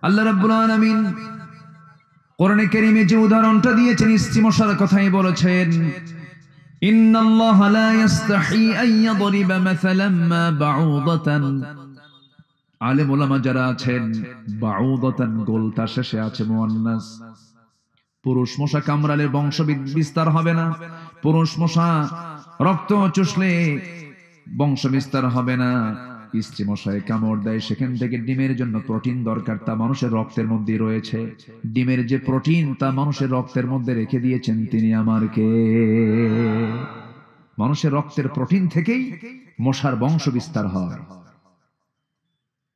আল্লাহ রাব্বুল আলামিন কোরআনে কারীমে যে উদাহরণটা দিয়েছেন স্ত্রী মশার কথাই বলেছেন, ইন্নাল্লাহা লা ইস্তাহি আন ইয়াদরিবা মাসালাম মা বাউদাতান। আলেম ওলামা যারা আছেন, বাউদাতান গোলতা শেষে আছে মুয়ান্নাস। পুরুষ মশা কামড়ালে বংশ বিস্তার হবে না, পুরুষ মশা রক্ত চুষলে বংশ বিস্তার হবে না। স্ত্রী মশায় কামড় দেয়, সেখান থেকে ডিমের জন্য প্রোটিন দরকার, তা মানুষের রক্তের মধ্যে রয়েছে। ডিমের যে প্রোটিন তা মানুষের রক্তের মধ্যে রেখে দিয়েছেন তিনি আমার কে। মানুষের রক্তের প্রোটিন থেকেই মশার বংশ বিস্তার হয়।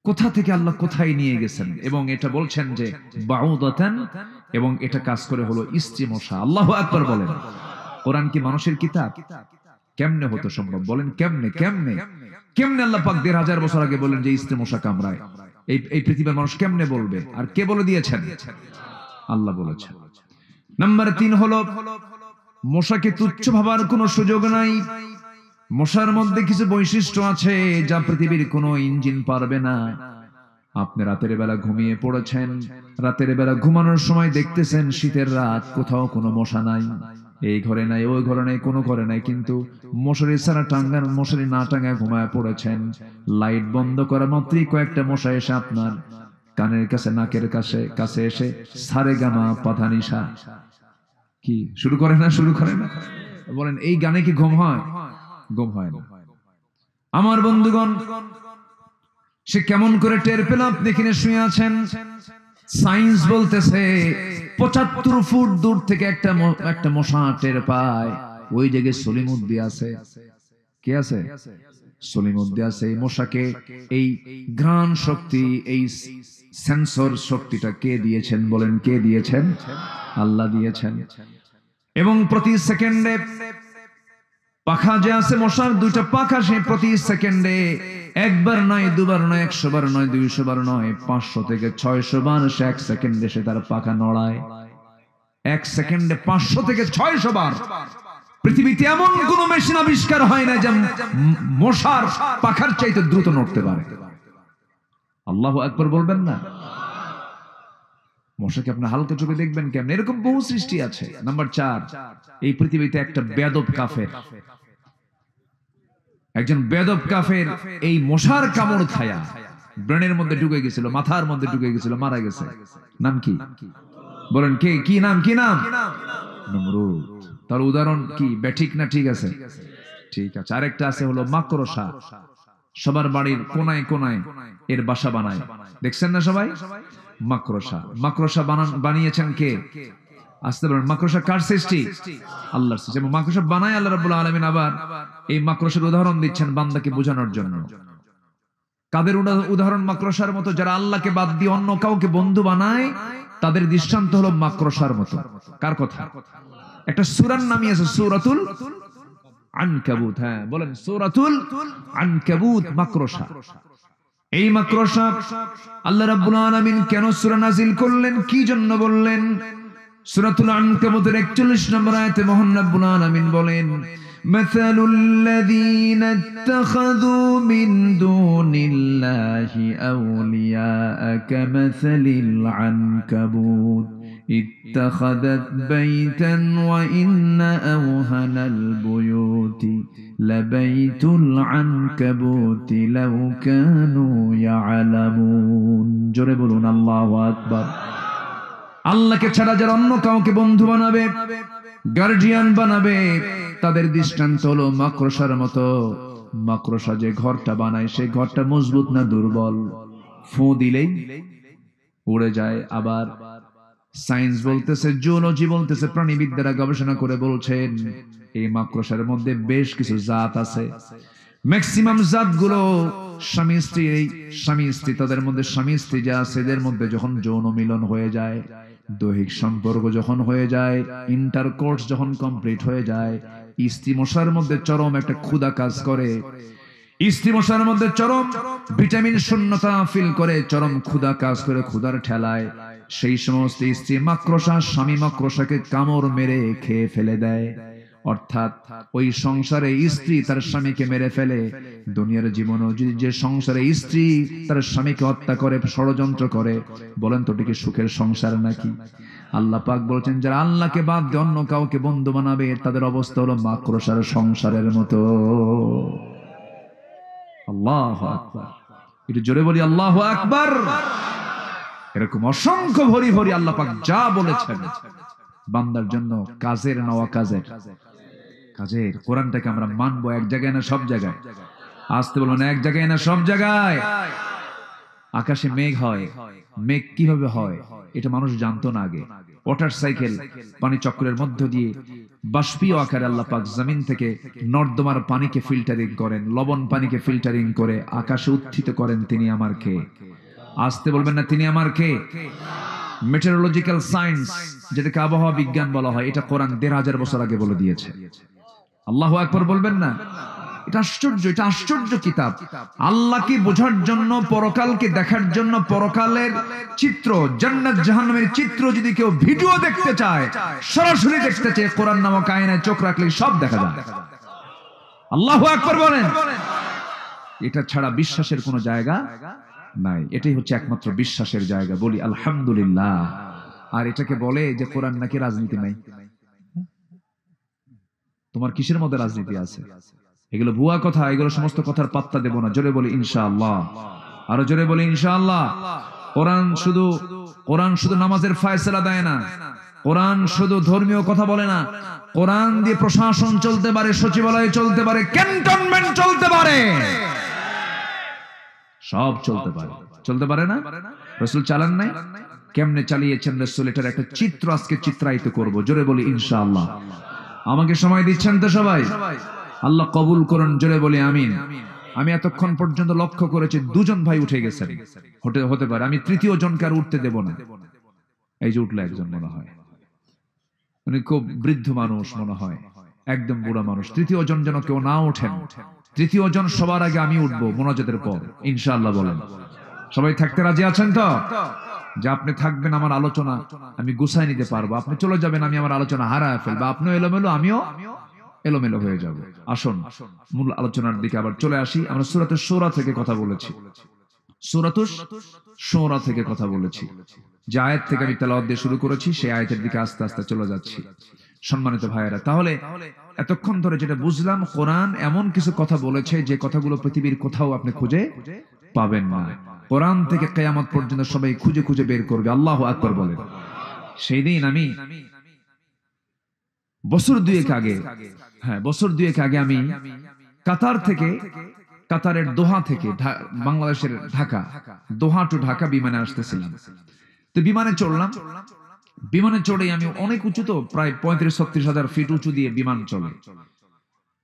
কোথা থেকে আল্লাহ কোথায় নিয়ে গেছেন, এবং এটা বলছেন যে বাউদাতান, এবং এটা কাজ করে হলো স্ত্রী মশা। আল্লাহু আকবার বলেন। কোরআন কি মানুষের কিতাব? কেমনে হতে সম্ভব বলেন? কেমনে কেমনে কেমনে আল্লাহ পাক ১৫০০ বছর আগে বলেন যে স্ত্রী মশা কামড়ায়? এই পৃথিবীর মানুষ কেমনে বলবে? আর কে বলে দিয়েছেন? আল্লাহ বলেছেন। নাম্বার ৩ হলো মশাকে তুচ্ছ ভাবার কোনো সুযোগ নাই। মশার মধ্যে কিছু বৈশিষ্ট্য আছে যা পৃথিবীর কোনো ইঞ্জিন পারবে না। আপনি রাতের বেলা ঘুমিয়ে পড়েছেন, রাতের বেলা ঘুমানোর সময় দেখতেছেন শীতের রাত, কোথাও কোনো মশা নাই, এই ঘরে নাই, ওই ঘরে নাই, কোনো ঘরে নাই, কিন্তু মশারি ছাড়া মশারি না টাঙ্গায় ঘুমায় পড়েছেন। লাইট বন্ধ করা মাত্রই কয়েকটা মশা এসে আপনার কানের কাছে, নাকের কাছে এসে সারে গামা পাধানিসা কি শুরু করে না? শুরু করে না? বলেন এই গানে কি ঘুম হয়? ঘুম হয় না। আমার বন্ধুগণ, সে কেমন করে টের পেল আপনি এখানে শুয়ে আছেন? সায়েন্স বলতেছে ৭৫ ফুট দূর থেকে একটা মশা টের পায়। ওই জায়গায় সলিমুদ্দি আছে। কে আছে? সলিমুদ্দি আছে। এই মশাকে এই ঘ্রাণ শক্তি, এই সেন্সর শক্তিটা কে দিয়েছেন বলেন? কে দিয়েছেন? আল্লাহ দিয়েছেন। এবং প্রতি সেকেন্ডে পাখা যে আছে মশার, ২টা পাখা, সে প্রতি সেকেন্ডে একবার নয়, দুবার নয়, ১০০ বার নয়, ২০০ বার নয়, ৫০০ থেকে ৬০০ বার সে এক সেকেন্ডে সে তার পাখা নড়ায়। এক সেকেন্ডে ৫০০ থেকে ৬০০ বার। পৃথিবীতে এমন কোন মেশিন আবিষ্কার হয় না যে মশার পাখার চাইতে দ্রুত নড়তে পারে। আল্লাহু আকবার বলবেন না? মশাকে আপনি হালকা চোখে দেখবেন কেমন? এরকম বহু সৃষ্টি আছে। নাম্বার ৪, এই পৃথিবীতে একটা বেয়াদব কাফের, একজন বেয়াদব কাফের এই মশার কামড় খায়া ব্রেনের মধ্যে ঢুকে গেছিল, মাথার মধ্যে ঢুকে গেছিল, মারা গেছে। নাম কি বলেন? কে? কি নাম? কি নাম? নমরুদ। তার উদাহরণ কি? ব্যাঠিক না? ঠিক আছে, ঠিক আছে। আরেকটা আছে হলো মাকড়সা। সবার বাড়ির কোনায় কোনায় এর বাসা বানায়, দেখছেন না সবাই? মাকড়সা। মাকড়সা বানিয়েছেন কে? আসতে বলেন। মাকড়সা কার সৃষ্টি? আল্লাহর সৃষ্টি। এবং মাকড়সা বানায় আল্লাহ রাব্বুল আলামিন। আবার এই মাকড়সার উদাহরণ দিচ্ছেন বান্দাকে বোঝানোর জন্য। কাদের উদাহরণ? মাকড়সার মতো। যারা আল্লাহকে বাদ দিয়ে অন্য কাউকে বন্ধু বানায়, তাদের দৃষ্টান্ত হলো মাকড়সার মতো। কার কথা? একটা সূরার নামই আছে, সূরাতুল আনকাবুত। হ্যাঁ বলেন, সূরাতুল আনকাবুত। মাকড়সা। এই মাকড়সা আল্লাহ রাব্বুল আলামিন কেন সূরা নাযিল করলেন, কি জন্য বললেন? সূরাতুল আনকাবুতের ৪১ নম্বর আয়াতে মহান রব্বুল আলামিন বলেন, মাসালুল লাযীনা ইত্তাখাযু মিন দুনিল্লাহি আউলিয়া কামাসালিল আনকাবুত ইত্তাখাযাত বাইতান ওয়া ইন্না আওহানাল বুয়ুতি লাবাইতুল আনকাবুতি লাউ কানু ইয়ালামুন। জোরে বলুন আল্লাহু আকবার। আল্লাহকে ছাড়া যারা অন্য কাউকে বন্ধু বানাবে, গার্ডিয়ান বানাবে, তাদের দৃষ্টান্ত হলো মাকড়সার মতো। মাকড়সা যে ঘরটা বানায়, সেই ঘরটা মজবুত না দুর্বল? ফু দিলেই উড়ে যায়। আবার সায়েন্স বলতেছে, জুলজি বলতেছে, প্রাণীবিদ্যারা গবেষণা করে বলছেন এই মাকড়সার মধ্যে বেশ কিছু জাত আছে। ম্যাক্সিমাম জাতগুলো স্বামী স্ত্রী, তাদের মধ্যে স্বামী স্ত্রী যা আছে, এদের মধ্যে যখন যৌন মিলন হয়ে যায়, দৈহিক সম্পর্ক যখন হয়ে যায়, ইন্টারকোর্স যখন কমপ্লিট হয়ে যায়, স্ত্রী মশার মধ্যে চরম একটা ক্ষুধা কাজ করে। স্ত্রী মশার মধ্যে চরম ভিটামিন শূন্যতা ফিল করে, চরম ক্ষুধা কাজ করে, ক্ষুধার ঠেলায় সেই সমস্ত স্ত্রী মাকড়সা স্বামী মাকড়সাকে কামড় মেরে খেয়ে ফেলে দেয়। অর্থাৎ ওই সংসারে স্ত্রী তার স্বামীকে মেরে ফেলে, দুনিয়ার জীবনেও যদি যে সংসারে স্ত্রী তার স্বামীকে হত্যা করে, ষড়যন্ত্র করে, বলেন তো এটি কি সুখের সংসার নাকি? আল্লাহ পাক বলছেন যারা আল্লাহকে বাদ দিয়ে অন্য কাউকে বন্ধু বানাবে তাদের অবস্থা হলো মাকড়সার সংসারের মতো। আল্লাহু আকবার, একটু জোরে বলি আল্লাহু আকবার। এরকম অসংখ্য ভরি ভরি আল্লাহ পাক যা বলেছেন বান্দার জন্য, কাজের না অকাজের, কাজের। কোরআনটাকে আমরা মানবো এক জায়গায় না সব জায়গায়? আসতে বলবেন এক জায়গায় না সব জায়গায়। আকাশে মেঘ হয়, মেঘ কিভাবে হয় এটা মানুষ জানতো না আগে। ওয়াটার সাইকেল পানি চক্রের মধ্য দিয়ে বাষ্পীয় আকারে আল্লাহ পাক জমিন থেকে নর্দমার পানিকে ফিল্টারিং করেন, লবণ পানিকে ফিল্টারিং করে আকাশে উত্থিত করেন। তিনি আমার কে? আসতে বলবেন না তিনি আমার কে? মেটেরোলজিক্যাল সায়েন্স, যেটাকে আবহাওয়া বিজ্ঞান বলা হয়, এটা কোরআন ১৫০০ বছর আগে বলে দিয়েছে। আল্লাহু আকবার বলবেন না? এটা আশ্চর্য, এটা আশ্চর্য কিতাব। আল্লাহকে বোঝার জন্য, পরকালকে দেখার জন্য, পরকালের চিত্র, জান্নাত জাহান্নামের চিত্র যদি কেউ ভিডিও দেখতে চায়, সরাসরি দেখতে চায়, কোরআন নামক আয়নায় চোখ রাখলে সব দেখা যায়। আল্লাহু আকবার বলেন। এটা ছাড়া বিশ্বাসের কোনো জায়গা নাই। এটাই হচ্ছে একমাত্র বিশ্বাসের জায়গা। বলি আলহামদুলিল্লাহ। আর এটাকে বলে যে কোরআন নাকি রাজনীতি নাই। তোমার কিসের মধ্যে রাজনীতি আছে? এগুলো ভুয়া কথা, এগুলো সমস্ত কথার পাত্তা দেব না। জোরে বলি ইনশাআল্লাহ, আরো জোরে বলি ইনশাআল্লাহ। কোরআন শুধু নামাজের ফয়সালা দেয় না, কোরআন শুধু ধর্মীয় কথা বলে না, কোরআন দিয়ে প্রশাসন চলতে পারে, সচিবালয় চলতে পারে, ক্যান্টনমেন্ট চলতে পারে, সব চলতে পারে। চলতে পারে না? রাসূল চালান নাই? কেমনে চালিয়েছেন রাসূল, এটার একটা চিত্র আজকে চিত্রায়িত করব। জোরে বলি ইনশাআল্লাহ। আমাকে সময় দিচ্ছেন তো সবাই? আল্লাহ কবুল করুন। জোরে বলি আমিন। আমি এতক্ষণ পর্যন্ত লক্ষ্য করেছি দুজন ভাই উঠে গেছেন, হতে পারে আমি তৃতীয় জনকে আর উঠতে দেব না। এই যে উঠলো একজন, মনে হয় উনি খুব বৃদ্ধ মানুষ, মনে হয় একদম বুড়া মানুষ। তৃতীয় জন যেন কেউ না ওঠেন। তৃতীয় জন সবার আগে আমি উঠবো মোনাজাতের পর ইনশাআল্লাহ। বলেন সবাই থাকতে রাজি আছেন তো? যে আপনি থাকবেন, আমার আলোচনা আমি গুছাই নিতে পারবো। আপনি চলে যাবেন, আমি আমার আলোচনা হারায় ফেলবো। আপনিও এলোমেলো, আমিও এলোমেলো হয়ে যাব। আসুন মূল আলোচনার দিকে আবার চলে আসি। আমরা সূরাতুশ শূরা থেকে কথা বলেছি, সূরাতুশ শূরা থেকে কথা বলেছি। যে আয়াত থেকে আমি তেলাওয়াত দিয়ে শুরু করেছি সেই আয়াতের দিকে আস্তে আস্তে চলে যাচ্ছি। সম্মানিত ভাইয়েরা, তাহলে এতক্ষণ ধরে যেটা বুঝলাম, কোরআন এমন কিছু কথা বলেছে যে কথাগুলো পৃথিবীর কোথাও আপনি খুঁজে পাবেন না। কোরআন থেকে কিয়ামত পর্যন্ত সবাই খুঁজে খুঁজে বের করবে। আল্লাহু আকবার বলেন। সেই দিন আমি বছর দুয়েক আগে আমি কাতারের দোহা থেকে বাংলাদেশের ঢাকা, দোহা টু ঢাকা বিমানে আসতেছিলাম। তো বিমানে চড়লাম। বিমানে চড়ে আমি অনেক উঁচু, তো প্রায় ৩৫-৩৬ হাজার ফিট উঁচু দিয়ে বিমান চলে।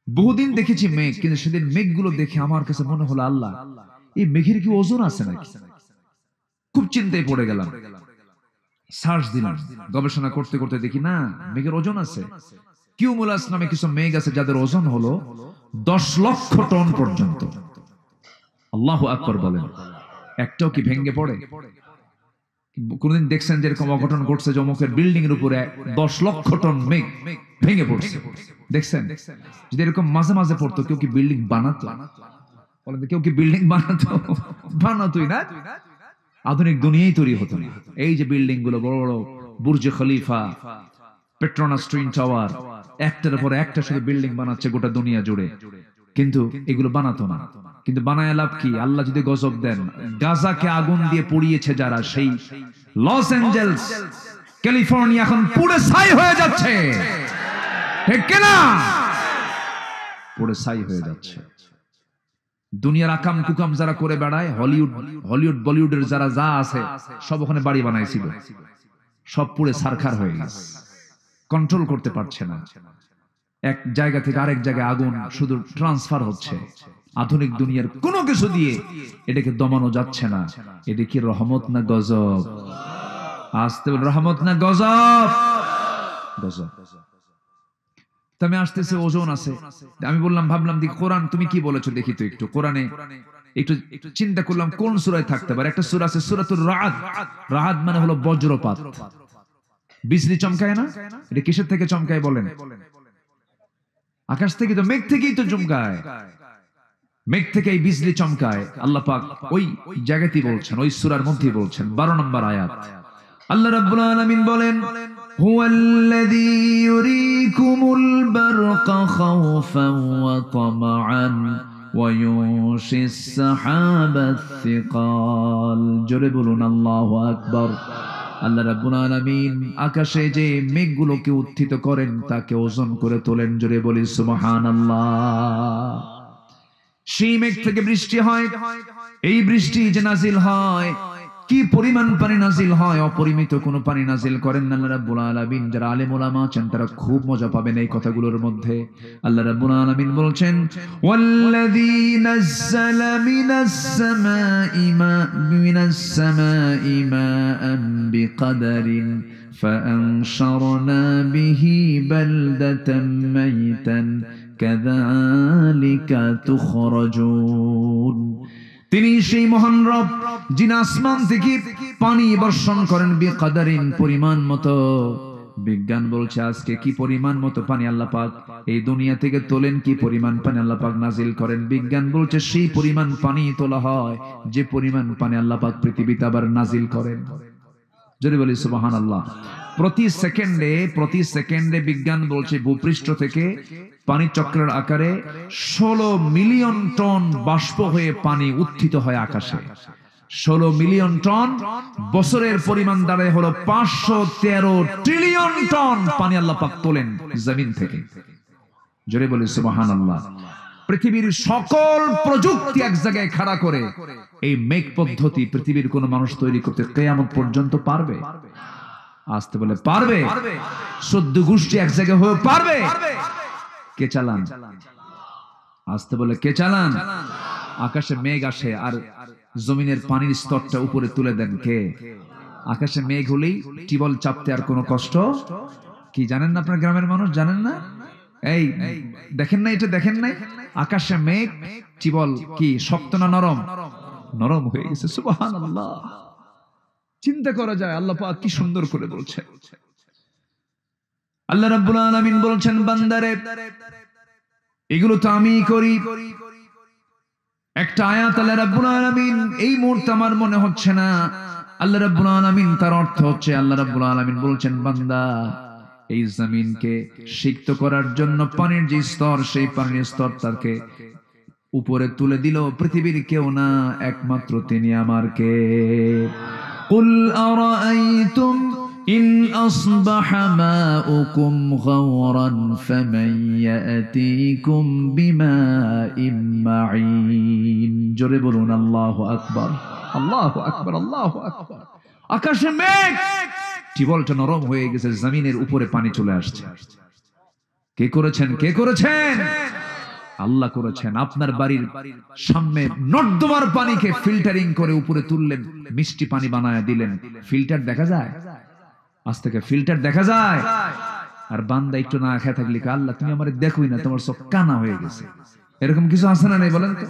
বহুদিন দেখেছি মেঘ, কিন্তু সেদিন মেঘগুলো দেখে আমার কাছে মনে হলো, আল্লাহ এই মেঘের কি ওজন আছে নাকি? খুব চিন্তায় পড়ে গেলাম। সার্চ দিলাম, গবেষণা করতে করতে দেখি না, মেঘের ওজন আছে। কিউমুলাস নামে কিছু মেঘ আছে যাদের ওজন হলো 10 লক্ষ টন পর্যন্ত। আল্লাহু আকবার বলেন। একটাও কি ভেঙে পড়ে? কোনদিন দেখছেন যে এরকম অঘটন ঘটছে, জমকের বিল্ডিং এর উপরে 10 লক্ষ টন মেঘ ভেঙে পড়ছে? দেখছেন? যদি এরকম মাঝে মাঝে পড়তো, কেউ কি বিল্ডিং বানাতো? বলেন কেউ কি বিল্ডিং বানাতোই না? আধুনিক দুনিয়াই তৈরি হতো না। এই যে বিল্ডিং গুলো বড় বড়, Burj Khalifa, Petronas twin tower, একটার পর একটা শুধু বিল্ডিং বানাচ্ছে গোটা দুনিয়া জুড়ে, কিন্তু এগুলো বানাতো না। কিন্তু বানায় লাভ কি? আল্লাহ যদি গজব দেন। গাজাকে আগুন দিয়ে পুড়িয়েছে যারা, সেই লস অ্যাঞ্জেলস, ক্যালিফোর্নিয়া এখন পুড়ে ছাই হয়ে যাচ্ছে, ঠিক কিনা? পুড়ে ছাই হয়ে যাচ্ছে। দুনিয়ার আকাম কুকাম যারা করে বেড়ায়, হলিউড বলিউডের যারা যা আছে, সব ওখানে বাড়ি বানাইছিল, সব পুড়ে ছারখার হয়ে গেছে। কন্ট্রোল করতে পারছে না। এক জায়গা থেকে আরেক জায়গায় আগুন শুধু ট্রান্সফার হচ্ছে। আধুনিক দুনিয়ার কোনো কিছু দিয়ে এটাকে দমানো যাচ্ছে না। এটা কি রহমত না গজব? আসতে বল, রহমত না গজব? গজব। আমি আসতেছে, ওজন আছে। আমি ভাবলাম দেখি কোরআন তুমি কি বলেছো দেখি তো একটু। কোরআনে একটু চিন্তা করলাম কোন সূরায় থাকতে পারে। একটা সূরা আছে সূরাতুর রাআদ। রাআদ মানে হলো বজ্রপাত। বিজলি চমকায় না? এটা কিসের থেকে চমকায় বলেন? আকাশ থেকে তো মেঘ থেকেই তো চমকায়, মেঘ থেকেই বিজলি চমকায়। আল্লাহ পাক ওই জায়গাতেই বলছেন, ওই সূরার মধ্যেই বলছেন 12 নম্বর আয়াত। আল্লাহ রাব্বুল আলামিন বলেন, হুয়াল্লাযী ইউরীকুমুল বারকা খাওফান ওয়া তামআন ওয়া ইউনশিস সাহাবাত সিকাল। জোরে বলুন আল্লাহু আকবার। আল্লাহ রাব্বুল আলামিন আকাশে যে মেঘগুলোকে উত্থিত করেন তাকে ওজন করে তোলেন। জোরে বলি সুবহানাল্লাহ। সেই মেঘ থেকে বৃষ্টি হয়, এই বৃষ্টি যে নাজিল হয়, কি পরিমাণ পানি নাজিল হয়, অপরিমিত কোনো পানি নাজিল করেন আল্লাহ রাব্বুল আলামিন। যারা আলেম ওলামা আছেন তারা খুব মজা পাবেন এই কথাগুলোর মধ্যে। আল্লাহ রাব্বুল আলামিন বলছেন, ওয়াল্লাযী নাযালা মিনাস সামাই মাআন বিকাদারিন ফাআনশারনা বিহি বালদাতাম মাইতান কাযালিকা তুখরাজুন। তিনি সেই মহান রব যিনি আসমান থেকে পানি বর্ষণ করেন বিকাদারিন, পরিমাণ মতো। বিজ্ঞান বলছে আজকে কি পরিমাণ মতো পানি আল্লাহ পাক এই দুনিয়া থেকে তোলেন, কি পরিমাণ পানি আল্লাহ পাক নাজিল করেন। বিজ্ঞান বলছে সেই পরিমাণ পানি তোলা হয় যে পরিমাণ পানি আল্লাহ পাক পৃথিবীতে আবার নাজিল করেন। যদি বলি সুবহানাল্লাহ। প্রতি সেকেন্ডে বিজ্ঞান বলছে ভূপৃষ্ঠ থেকে পানি চক্রের আকারে 16 মিলিয়ন টন বাষ্প হয়ে পানি উত্থিত হয় আকাশে। 16 মিলিয়ন টন, বছরের পরিমাণ দাঁড়ায় হলো 513 ট্রিলিয়ন টন পানি আল্লাহ পাক তোলেন জমিন থেকে। জোরে বলি সুবহানাল্লাহ। পৃথিবীর সকল প্রযুক্তি এক জায়গায় খাড়া করে এই মেঘ পদ্ধতি পৃথিবীর কোন মানুষ তৈরি করতে কিয়ামত পর্যন্ত পারবে? আসতে বলে পারবে? 14 গোষ্ঠী এক জায়গায় হয়ে পারবে? কে চালান? আসতে বলে কে চালান? আকাশে মেঘ আসে আর জমিনের পানির স্তরটা উপরে তুলে দেন কে? আকাশে মেঘ হলেই টিবল চাপতে আর কোনো কষ্ট কি জানেন না? আপনার গ্রামের মানুষ জানেন না? এই দেখেন না, এটা দেখেন না, আকাশে মেঘ, টিবল কি শক্ত না নরম? নরম হয়ে গেছে। সুবহানাল্লাহ। চিন্তা করা যায় আল্লাহ পাক কি সুন্দর করে বলছেন। আল্লাহ রাব্বুল আলামিন বলছেন, বান্দারে এগুলো তো আমি করি। একটা আয়াত আল্লাহ রাব্বুল আলামিন এই মুহূর্তে আমার মনে হচ্ছে না আল্লাহ রাব্বুল আলামিন তার অর্থ হচ্ছে, আল্লাহ রাব্বুল আলামিন বলছেন, বান্দা এই জমিনকে সিক্ত করার জন্য পানির যে স্তর, সেই পানির স্তর তাকে উপরে তুলে দিল পৃথিবীর কেউ না, একমাত্র তিনি আমার কে। কুল আরাআইতুম ইন আসবাহা মাউকুম গাওরান ফামান ইয়াতিকুম বিমাইন মাঈন। জোরে বলুন আল্লাহু আকবার, আল্লাহু আকবার, আল্লাহু আকবার। আকাশে মেঘ, টিবলটা নরম হয়ে গেছে, জমিনের উপরে পানি চলে আসছে। কে করেছেন? কে করেছেন? আল্লাহ করেছেন। আপনার বাড়ির সামনে নর্দমার পানিকে ফিল্টারিং করে উপরে তুললেন, মিষ্টি পানি বানায় দিলেন। ফিল্টার দেখা যায়? আজ থেকে ফিল্টার দেখা যায়? আর বান্দা একটু না খেয়ে থাকলে আল্লাহ তুমি আমারে দেখোই না, তোমার চোখ কানা হয়ে গেছে, এরকম কিছু আছে না? নাই বলেন তো?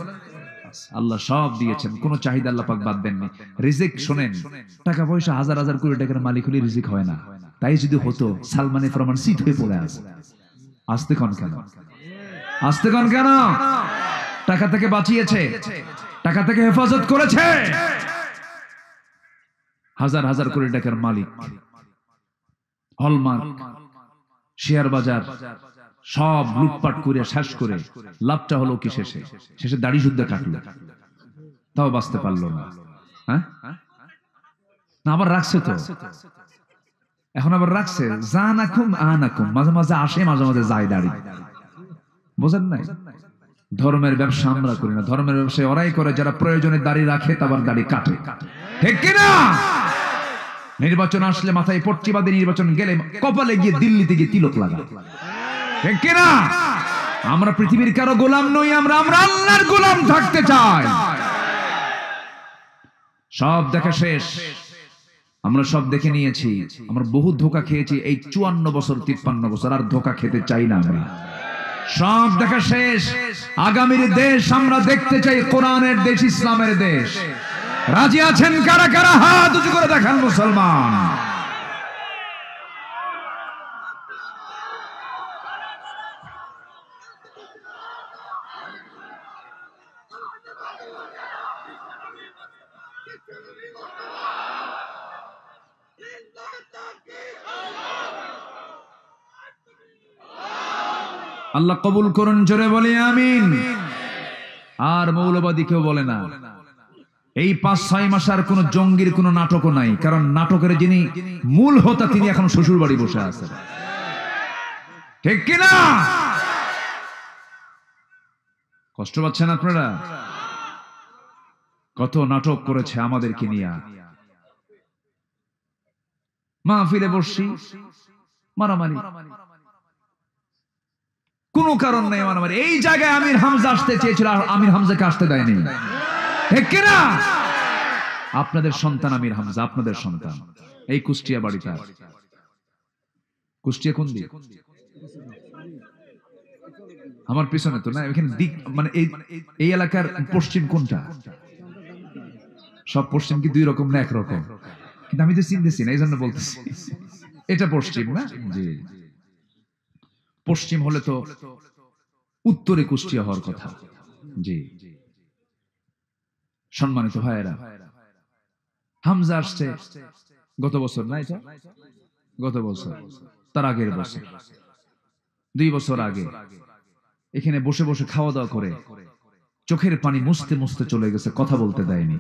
আল্লাহ সব দিয়েছেন, কোন চাহিদা আল্লাহ পাক বাদ দেননি। রিজিক শোনেন, টাকা পয়সা হাজার হাজার কোটি টাকার মালিক হলে রিজিক হয় না। তাই যদি হতো সালমানের প্রমাণ শীত হয়ে পড়ে আছে। আসতে কোন কেন? আসতে কোন কেন? টাকা থেকে বাঁচিয়েছে, টাকা থেকে হেফাজত করেছে। হাজার হাজার কোটি টাকার মালিক, হলমার্ক, শেয়ার বাজার সব লুটপাট করে শেষ করে লাভটা হলো কি শেষে? শেষে দাড়ি যুদ্ধ কাটলো, তাও বাঁচতে পারলো না। হ্যাঁ না, আবার রাখছে তো, এখন আবার রাখছে। জানাকুম আনাকুম, মাঝে মাঝে আসে, মাঝে মাঝে যায় দাড়ি। বোঝেন নাই? ধর্মের ব্যবসা আমরা করি না, ধর্মের ব্যবসায় ওরাই করে যারা প্রয়োজনে দাড়ি রাখে, তারপর দাড়ি কাটে। ঠিক কিনা? নির্বাচন আসলে মাথায় পট্টি বাঁধে, নির্বাচন গেলে কপালে গিয়ে দিল্লিতে গিয়ে তিলক লাগায়। ঠিক কিনা? আমরা পৃথিবীর কারো গোলাম নই, আমরা আল্লাহর গোলাম থাকতে চাই। সব দেখা শেষ, আমরা সব দেখে নিয়েছি, আমরা বহু ধোঁকা খেয়েছি এই 54 বছর 53 বছর, আর ধোঁকা খেতে চাই না আমরা। সব দেখা শেষ। আগামীর দেশ আমরা দেখতে চাই কোরআনের দেশ, ইসলামের দেশ। রাজি আছেন কারা কারা? হাত উঁচু করে দেখান মুসলমান। আল্লাহ কবুল করুন, জোরে বলি আমিন। আর মৌলবাদী কেউ বলে না এই 5-6 মাস আর কোন জঙ্গির কোন নাটকও নাই, কারণ নাটকের যিনি মূল হোতা তিনি এখন শ্বশুর বাড়ি বসে আছেন, ঠিক কিনা? কষ্ট পাচ্ছেন আপনারা? কত নাটক করেছে আমাদেরকে নিয়ে। মাহফিলে বসছি মারামারি, কোন কারণ নেই মারামারি। এই জায়গায় আমির হামজা আসতে চেয়েছিল, আমির হামজাকে আসতে দেয়নি, ঠিক কিনা? আপনাদের সন্তান আমির হামজা, আপনাদের সন্তান। এই কুষ্টিয়া বাড়িতে, কুষ্টিয়া কোন দিক? আমার পিছনে তো না, এখানে দিক মানে এই এলাকার পশ্চিম কোনটা? সব পশ্চিম কি দুই রকম না একরকম? কিন্তু আমি তো চিনতেছি না, এই জন্য বলতেছি এটা পশ্চিম না। জি, পশ্চিম হলে তো উত্তরে কুষ্টিয়া হওয়ার কথা। জি, সম্মানিত ভাইয়েরা, হামজা আসছে গত বছর না, এটা গত বছর, তার আগের বছর, 2 বছর আগে এখানে বসে বসে খাওয়া দাওয়া করে চোখের পানি মুছতে মুছতে চলে গেছে, কথা বলতে দেয়নি।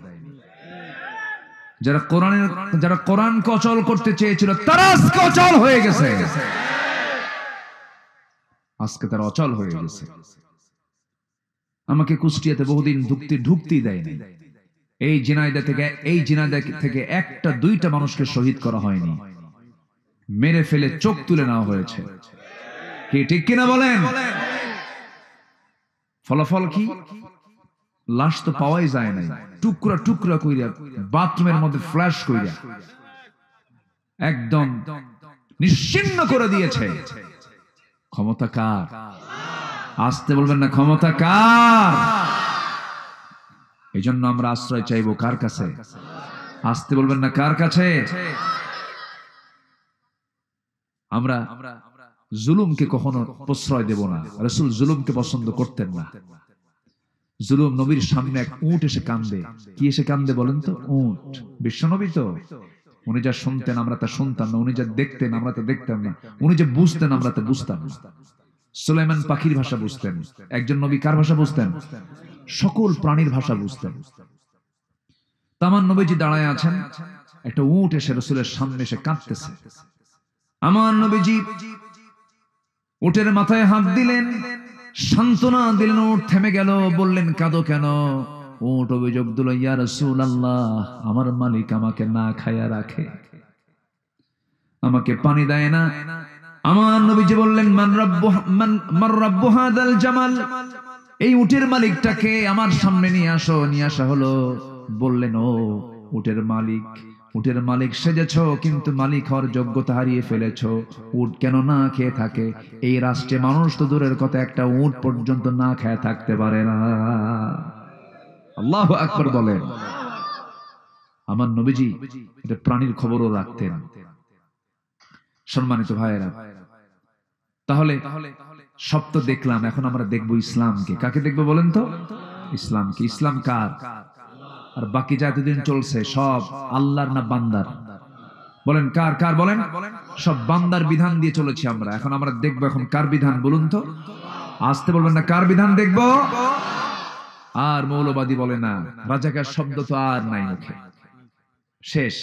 যারা কোরআনকে অচল করতে চেয়েছিল তারা আজকে অচল হয়ে গেছে, আজকে তারা অচল হয়ে গেছে। আমাকে কুষ্টিয়াতে বহুদিন ঢুকতেই দেয়নি। এই ঝিনাইদহ থেকে 1-2টা মানুষকে শহীদ করা হয়নি, মেরে ফেলে চোখ তুলে নেওয়া হয়েছে, কি ঠিক কিনা বলেন? ফলাফল কি? লাশ তো পাওয়াই যায় নাই, টুকরা টুকরা কইরা বাথরুমের মধ্যে ফ্ল্যাশ কইরা একদম নিশ্চিহ্ন করে দিয়েছে। ক্ষমতা কার? আসতে বলবেন না, ক্ষমতা কার? এই জন্য আমরা আশ্রয় চাইবো কার কাছে? আসতে বলবেন না, কার কাছে? আমরা জুলুমকে কখনো প্রশ্রয় দেব না। রাসূল জুলুমকে পছন্দ করতেন না। জুলুম নবীর সামনে এক উট এসে কান্দে। কি এসে কান্দে বলেন তো? উট। বিশ্বনবী তো উনি যা শুনতেন আমরা তা শুনতাম না, উনি যা দেখতেন আমরা তা দেখতাম না, উনি যে বুঝতেন আমরা তা বুঝতাম না। সুলাইমান পাখির ভাষা বুঝতেন, একজন নবী কার ভাষা বুঝতেন? সকল প্রাণীর ভাষা বুঝতেন। তামান নবীজি দাঁড়ায় আছেন, একটা উট এসে রাসূলের সামনে এসে কাঁদতেছে। আমার নবীজি উটের মাথায় হাত দিলেন, সান্ত্বনা দিলেন, উট থেমে গেল। বললেন, কাঁদো কেন? উট অভিযোগ দিল, ইয়া রাসূলুল্লাহ, আমার মালিক আমাকে না খায়া রাখে, আমাকে পানি দেয় না। আমার নবীজি বললেন, মান রাব্বু হাদাল জামাল, এই উটের মালিকটাকে আমার সামনে নিয়ে আসো। নিয়ে আসা হলো। বললেন, ও উটের মালিক, উটের মালিক সেজেছো কিন্তু মালিক হওয়ার যোগ্যতা হারিয়ে ফেলেছো। উট কেন না খেয়ে থাকে? এই রাষ্ট্রে মানুষ তো দূরের কথা, একটা উট পর্যন্ত না খেয়ে থাকতে পারে না। আল্লাহু আকবার বলেন। আমার নবীজি এটা প্রাণীর খবরও রাখতেন। সম্মানিত ভাইয়েরা, তাহলে সব তো দেখলাম, এখন আমরা দেখবো ইসলামকে। কাকে দেখবো বলেন তো? ইসলামকে। ইসলাম কার? আর বাকি যা এতদিন চলছে সব আল্লাহর না বান্দার? বলেন কার? কার বলেন? সব বান্দার বিধান দিয়ে চলেছি আমরা। এখন আমরা দেখবো এখন কার বিধান বলুন তো? আসতে বলবেন না, কার বিধান দেখবো? আর মৌলবাদী বলে না, রাজাকার শব্দ তো আর নাই মুখে, শেষ,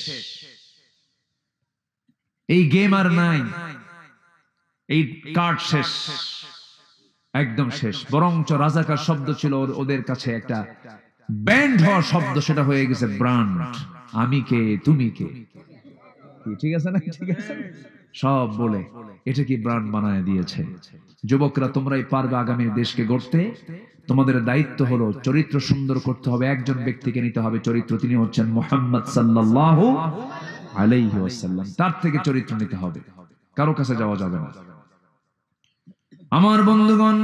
এই গেম আর নাই, এই কার্ড শেষ, একদম শেষ। বরঞ্চ রাজাকার শব্দ ছিল ওদের কাছে একটা ব্যান্ড হওয়া শব্দ, সেটা হয়ে গেছে ব্র্যান্ড। আমি কে, তুমি কে, ঠিক আছে না? ঠিক আছে, সব বলে এটা কি ব্র্যান্ড বানায় দিয়েছে। যুবকরা, তোমরাই পারবে আগামী দেশকে গড়তে। তোমাদের দায়িত্ব হলো চরিত্র সুন্দর করতে হবে। একজন ব্যক্তিকে নিতে হবে চরিত্র, তিনি হচ্ছেন মুহাম্মদ সাল্লাল্লাহু আলাইহি ওয়াসাল্লাম। তার থেকে চরিত্র নিতে হবে, কারো কাছে যাওয়া যাবে না। আমার বন্ধুগণ,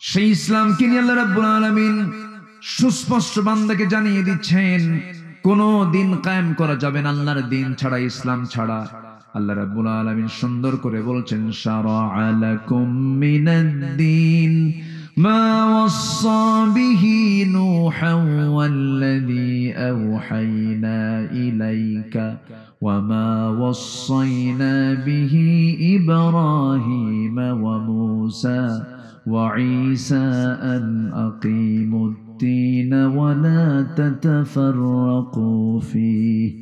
সেই ইসলামকে নিয়ে আল্লাহ রাব্বুল আলামিন সুস্পষ্ট বান্দাকে জানিয়ে দিচ্ছেন, কোন দিন কায়েম করা যাবে না আল্লাহর দিন ছাড়া, ইসলাম ছাড়া। আল্লাহ রাব্বুল আলামিন সুন্দর করে বলছেন, শারা'a লাকুম মিনাদ-দীন ما وصى به نوحا والذي أوحينا إليك وما وصينا به إبراهيم وموسى وعيسى أن أقيموا الدين ولا تتفرقوا فيه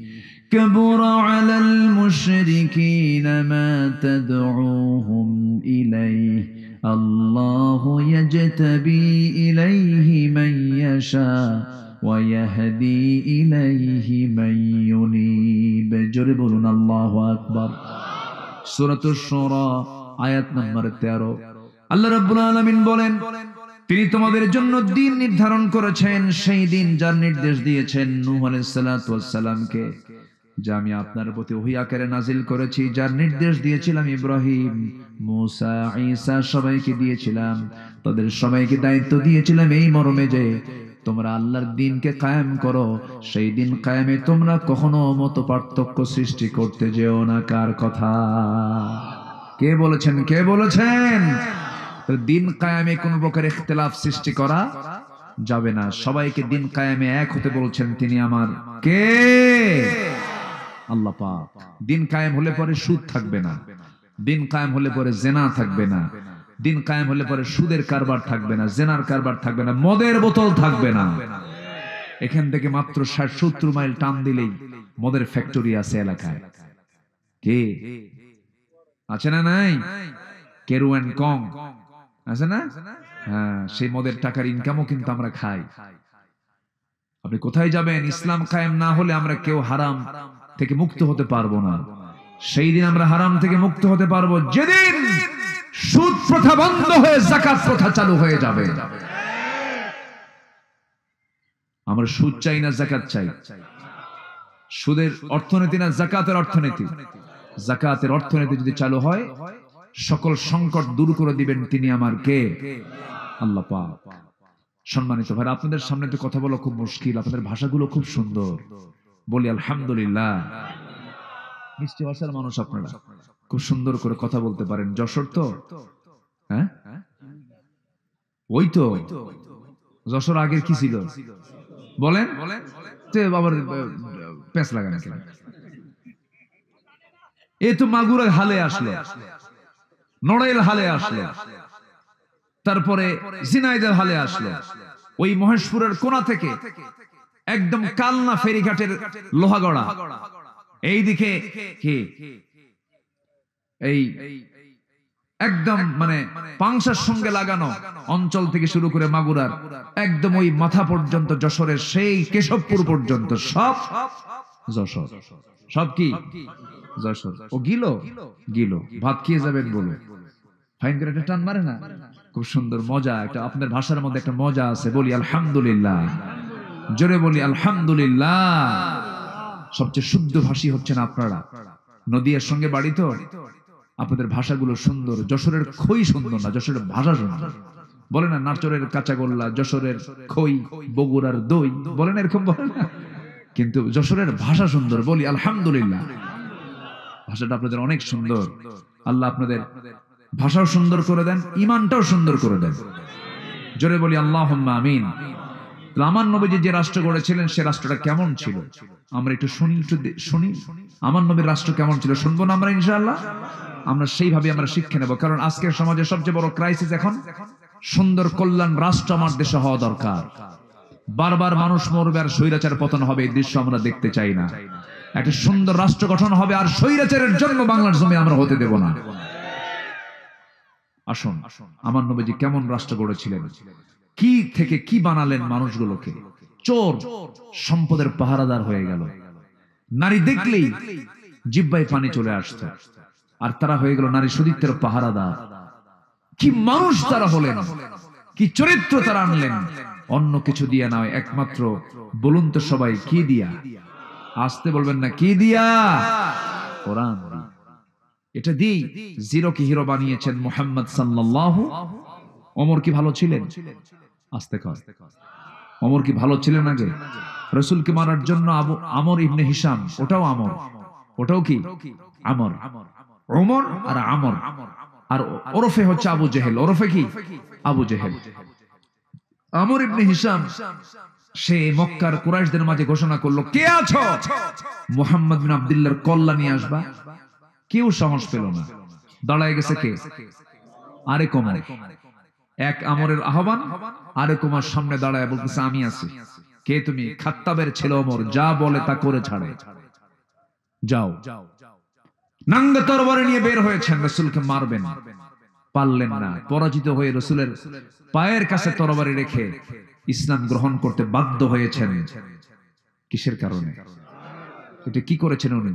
كبر على المشركين ما تدعوهم إليه الله يجتبي إليه من يشاء ويهدي إليه من ينيب جربون الله أكبر سورة الشورى آيات نمبر 13 আল্লাহ রাব্বুল আলামিন বলেন তিনি তোমাদের জন্য দিন নির্ধারণ করেছেন সেই দিন যার নির্দেশ দিয়েছেন নূহ আলাইহিস সালাতু ওয়াস সালামকে যা আমি আপনার প্রতি ওহী আকারে নাজিল করেছি যার নির্দেশ দিয়েছিলাম ইব্রাহিম মুসা ঈসা সবাইকে দিয়েছিলাম তাদের সবাইকে দায়িত্ব দিয়েছিলাম এই মর্মে যে তোমরা আল্লাহর দ্বীনকে কায়েম করো সেই দিন কায়েমে তোমরা কখনো মতপার্থক্য সৃষ্টি করতে যেও না কার কথা কে বলেছেন দিন কায়েমে কোন প্রকার ইখতিলাফ সৃষ্টি করা যাবে না সবাইকে দিন কায়েমে এক হতে বলছেন তিনি আমার কে আল্লাহ পাক দিন কায়েম হলে পরে সুদ থাকবে না দিন কায়েম হলে পরে জিনা থাকবে না দিন কায়েম হলে পরে সুদের কারবার থাকবে না জিনার কারবার থাকবে না মদের বোতল থাকবে না এখান থেকে মাত্র 60-70 মাইল টান দিলেই মদের ফ্যাক্টরি আছে এলাকায় কে আছে না নাই কেরু এন্ড কং আছে না হ্যাঁ সেই মদের টাকার ইনকামও কিন্তু আমরা খাই আপনি কোথায় যাবেন ইসলাম কায়েম না হলে আমরা কেউ হারাম থেকে মুক্ত হতে পারবো না সেই দিন আমরা হারাম থেকে মুক্ত হতে পারবো যেদিন সুদ প্রথা বন্ধ হয়ে যাকাত প্রথা চালু হয়ে যাবে আমরা সুদ চাই না যাকাত চাই সুদের অর্থনীতি না যাকাতের অর্থনীতি যাকাতের অর্থনীতি যদি চালু হয় সকল সংকট দূর করে দিবেন তিনি আমার কে আল্লাহ পাক সম্মানিত ভাই আপনাদের সামনে তো কথা বলা খুব মুশকিল আপনাদের ভাষাগুলো খুব সুন্দর বলি আলহামদুলিল্লাহ মিষ্টি ভাষার মানুষ আপনারা খুব সুন্দর করে কথা বলতে পারেন যশোর তো হ্যাঁ ওই তো যশোর আগের কি ছিল বলেন বাবার পেঁচ লাগান এই তো মাগুরা হালে আসলো নড়াইল হালে আসলো তারপরে ঝিনাইদহ হালে আসলো ওই মহেশপুরের কোনা থেকে একদম কালনা ফেরিঘাটের লোহাগড়া এইদিকে কি এই একদম মানে পাংশার সঙ্গে লাগানো অঞ্চল থেকে শুরু করে মাগুরার একদম ওই মাথা পর্যন্ত যশোরের সেই কেশবপুর পর্যন্ত সব যশোর সব কি যশোর ও গিলো ভাত খেয়ে যাবেন বলে ফাইন করে একটা টান মারে না খুব সুন্দর মজা একটা আপনার ভাষার মধ্যে একটা মজা আছে বলি আলহামদুলিল্লাহ জোরে বলি আলহামদুলিল্লাহ সবচেয়ে শুদ্ধ ভাষী হচ্ছেন আপনারা নদীর সঙ্গে বাড়ি তো আপনাদের ভাষাগুলো সুন্দর যশোরের খই সুন্দর না যশোরের ভাষা সুন্দর বলে না নাটোরের কাঁচাগোল্লা যশোরের খই বগুড়ার দই বলেন এরকম বলেন না কিন্তু যশোরের ভাষা সুন্দর বলি আলহামদুলিল্লাহ ভাষাটা আপনাদের অনেক সুন্দর আল্লাহ আপনাদের ভাষাও সুন্দর করে দেন ঈমানটাও সুন্দর করে দেন জোরে বলি আল্লাহুম্মা আমিন আমার নবীজি যে রাষ্ট্র গড়েছিলেন সে রাষ্ট্রটা কেমন ছিল আমরা একটু শুনি আমার নবীর রাষ্ট্র কেমন ছিল শুনবো না আমরা ইনশাআল্লাহ আমরা সেইভাবে আমরা শিক্ষা নেব কারণ আজকের সমাজে সবচেয়ে বড় ক্রাইসিস এখন সুন্দর কল্যাণ রাষ্ট্র আমার দেশে হওয়া দরকার বারবার মানুষ মরবে আর স্বৈরাচার পতন হবে এই দৃশ্য আমরা দেখতে চাই না একটা সুন্দর রাষ্ট্র গঠন হবে আর স্বৈরাচারের জন্ম বাংলার জমি আমরা হতে দেব না আসুন আমার নবীজি কেমন রাষ্ট্র গড়েছিলেন কি থেকে কি বানালেন মানুষগুলোকে চোর সম্পদের পাহারাদার হয়ে গেল নারী দেখলেই জিহ্বায় পানি চলে আসতো আর তারা হয়ে গেল নারী সতীত্বের পাহারাদার কি মানুষ তারা হলেন কি চরিত্র তারা আনলেন অন্য কিছু দিয়া নয় একমাত্র বলুন তো সবাই কি দিয়া আসতে বলবেন না কি দিয়া কোরআন এটা দি জিরো কি হিরো বানিয়েছেন মুহাম্মদ সাল্লাল্লাহু ওমর কি ভালো ছিলেন আস্তে কর ওমর কি ভালো ছিলেন আগে রাসূলকে মারার জন্য আমর ইবনে হিশাম ওটাও আমর ওটাও কি আমর ওমর আর আমর আর ওরফে হচ্ছে আবু জেহেল। ওরফে কি? আবু জেহেল। আমর ইবনে হিশাম সে মক্কার কুরাইশদের মাঝে ঘোষণা করলো, কে আছো মুহাম্মদ বিন আব্দুল্লাহর কল্লা নিয়ে আসবা। কেউ সাহস পেল না। দাঁড়ায় গেছে কে? আরেক ওমর। এক আমরের আহ্বান, আরেক ওমর সামনে দাঁড়ায় বলতেছে, আমি আছি। কে তুমি? খাত্তাবের ছেলে ওমর, যা বলে তা করে ছাড়ে, যাও। নাঙ্গা তরবারি নিয়ে বের হয়েছেন, রাসূলকে মারবেন, পারলেন না। পরাজিত হয়ে রাসূলের পায়ের কাছে তরবারি রেখে ইসলাম গ্রহণ করতে বাধ্য হয়েছেন। কিসের কারণে? এটা কি করেছেন উনি?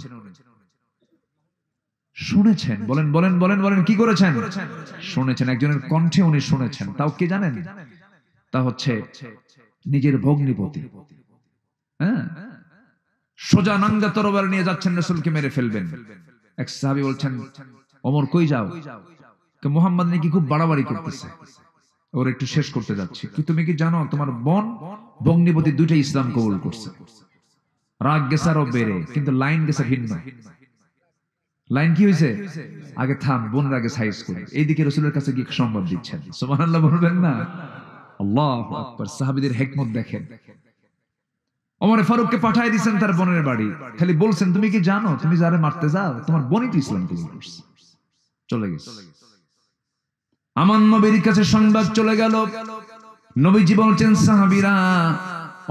শুনেছেন। বলেন বলেন বলেন বলেন, কি করেছেন? শুনেছেন। একজনের কণ্ঠে উনি শুনেছেন। তাও কি জানেন? তা হচ্ছে নিজের ভগ্নিপতি। হ্যাঁ, সোজা নাঙ্গা তরবারি নিয়ে যাচ্ছেন, রাসূলকে মেরে ফেলবেন। এক সাহাবী বলছেন, ওমর কই যাও? মুহাম্মদ নাকি খুব বাড়াবাড়ি করতেছে, ওর একটু শেষ করতে যাচ্ছি। তুমি কি জানো তোমার বোন ভগ্নিপতি দুইটা ইসলাম কবুল করছে? রাগ গেছে আরো বেড়ে, কিন্তু লাইন গেছে ভিন্ন। লাইন কি হয়েছে? আগে থাম, বোনের আগে সাইজ করি। এইদিকে রাসূলের কাছে গিয়ে সংবাদ দিচ্ছেন। সুবহানাল্লাহ বলবেন না? আল্লাহু আকবার। সাহাবীদের হিকমত দেখেন। ওমর ফারুককে পাঠিয়ে দিয়েছেন তার বোনের বাড়ি। খালি বলছেন, তুমি কি জানো তুমি যারে মারতে যাও তোমার বোনই তো ইসলাম কবুল করছে। চলে গেছে। আমার নবীর কাছে সংবাদ চলে গেল। নবীজি বলছেন, সাহাবীরা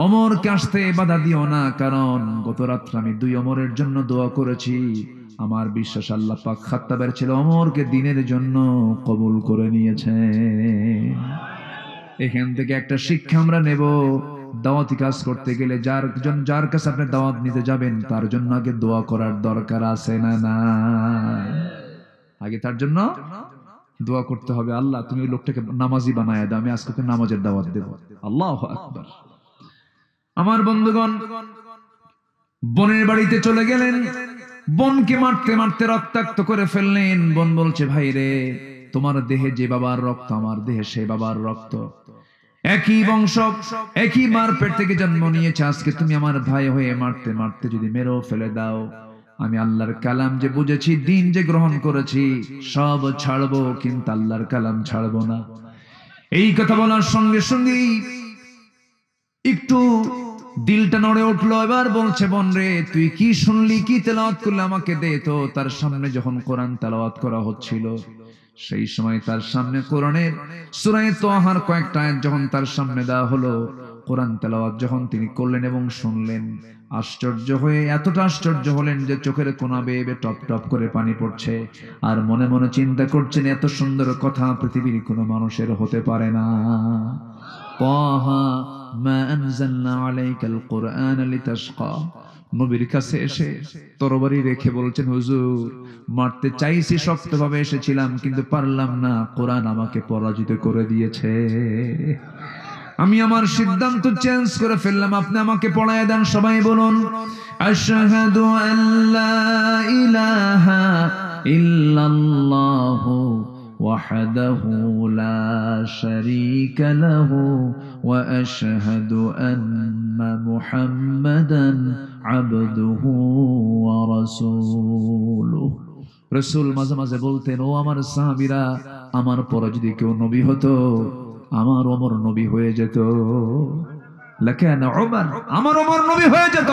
ওমরকে আসতে বাধা দিও না, কারণ গত রাত্রে আমি দুই ওমরের জন্য দোয়া করেছি। আমার বিশ্বাস আল্লাহ পাক খাত্তাবের ছেলে ওমরকে দ্বীনের জন্য কবুল করে নিয়েছে। এখান থেকে একটা শিক্ষা আমরা নেব, দাওয়াতি কাজ করতে গেলে যার কাছে আপনি দাওয়াত নিতে যাবেন তার জন্য আগে দোয়া করার দরকার আছে না? না, আগে তার জন্য দোয়া করতে হবে। আল্লাহ তুমি ওই লোকটাকে নামাজি বানায় দাও, আমি আজকে নামাজের দাওয়াত দেব। আল্লাহু আকবার। আমার বন্ধুগণ, বোনের বাড়িতে চলে গেলেন। বোনকে মারতে মারতে রক্তাক্ত করে ফেললেন। বোন বলছে, ভাই রে, তোমার দেহে যে বাবার রক্ত আমার দেহে সেই বাবার রক্ত, একই বংশ, একই মার পেট থেকে জন্ম নিয়েছে। আজকে তুমি আমার ভাই হয়ে মারতে মারতে যদি মেরেও ফেলে দাও, আমি আল্লাহর কালাম যে বুঝেছি, দিন যে গ্রহণ করেছি, সব ছাড়বো, কিন্তু আল্লাহর কালাম ছাড়বো না। এই কথা বলার সঙ্গে সঙ্গেই একটু দিলটা নড়ে উঠলো। এবার বলছে, বোন রে, তুই কি শুনলি, কি তেলাওয়াত করলি, আমাকে দে তো। তার সামনে যখন কোরআন তেলাওয়াত করা হচ্ছিল, সেই সময় তার সামনে কোরআনের সূরা তাহার কয়েকটা আয়াত যখন তার সামনে দেওয়া হলো, কোরআন তেলাওয়াত যখন তিনি করলেন এবং শুনলেন, আশ্চর্য হয়ে এতটা আশ্চর্য হলেন যে চোখের কোনা বেয়ে বেয়ে টপ টপ করে পানি পড়ছে। আর মনে মনে চিন্তা করছেন, এত সুন্দর কথা পৃথিবীর কোনো মানুষের হতে পারে না। তাহা মা আনজালনা আলাইকাল কুরআন লিতাশকা। নবীর কাছে এসে তরবারি রেখে বলছেন, হুজুর, মারতে চাইছি, শক্তভাবে এসেছিলাম, কিন্তু পারলাম না, কোরআন আমাকে পরাজিত করে দিয়েছে। আমি আমার সিদ্ধান্ত চেঞ্জ করে ফেললাম, আপনি আমাকে পড়ায় দেন। সবাই বলুন, আশহাদু আল্লা ইলাহা ইল্লাল্লাহু ওয়াহদাহু লা শারীকা লাহু ওয়া আশহাদু আন্না মুহাম্মাদান আবদুহু ওয়া রাসূলুহু। রাসূল মাঝে মাঝে বলতেন, ও আমার সাহাবীরা, আমার পরে যদি কেউ নবী হতো, আমার ওমর নবী হয়ে যেত। লাকানা উমর, আমার ওমর নবী হয়ে যেত।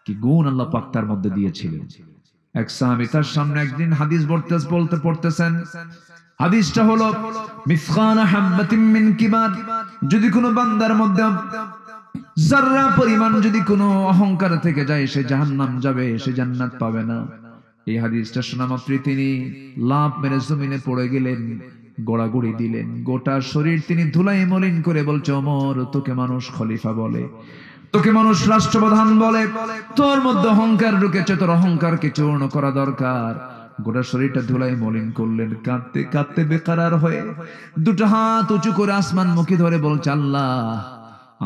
কি গুণ আল্লাহ পাক তার মধ্যে দিয়েছিলেন। এক সাহাবী তার সামনে একদিন হাদিস পড়তেছেন। হাদিসটা হলো, মিসকাল হাববাতিন মিন কিবার, যদি কোনো বান্দার মধ্যে যাররা পরিমাণ যদি কোনো অহংকার থেকে যায়, সে জাহান্নাম যাবে, সে জান্নাত পাবে না। এই হাদিসটা শোনা মাত্রই তিনি লাফ মেরে জমিনে পড়ে গেলেন, গোড়াগুড়ি দিলেন, গোটা শরীর তিনি ধুলাই মলিন করে বলছে, ওমর, তোকে মানুষ খলিফা বলে, তোকে মানুষ রাষ্ট্রপ্রধান বলে, তোর মধ্যে অহংকার ঢুকেছে, তোর অহংকারকে চূর্ণ করা দরকার। গোটা শরীরটা ধুলাই মলিন করলেন, কাঁদতে কাঁদতে বেকারার হয়ে দুটো হাত উঁচু করে আসমান মুখী ধরে বলছে, আল্লাহ,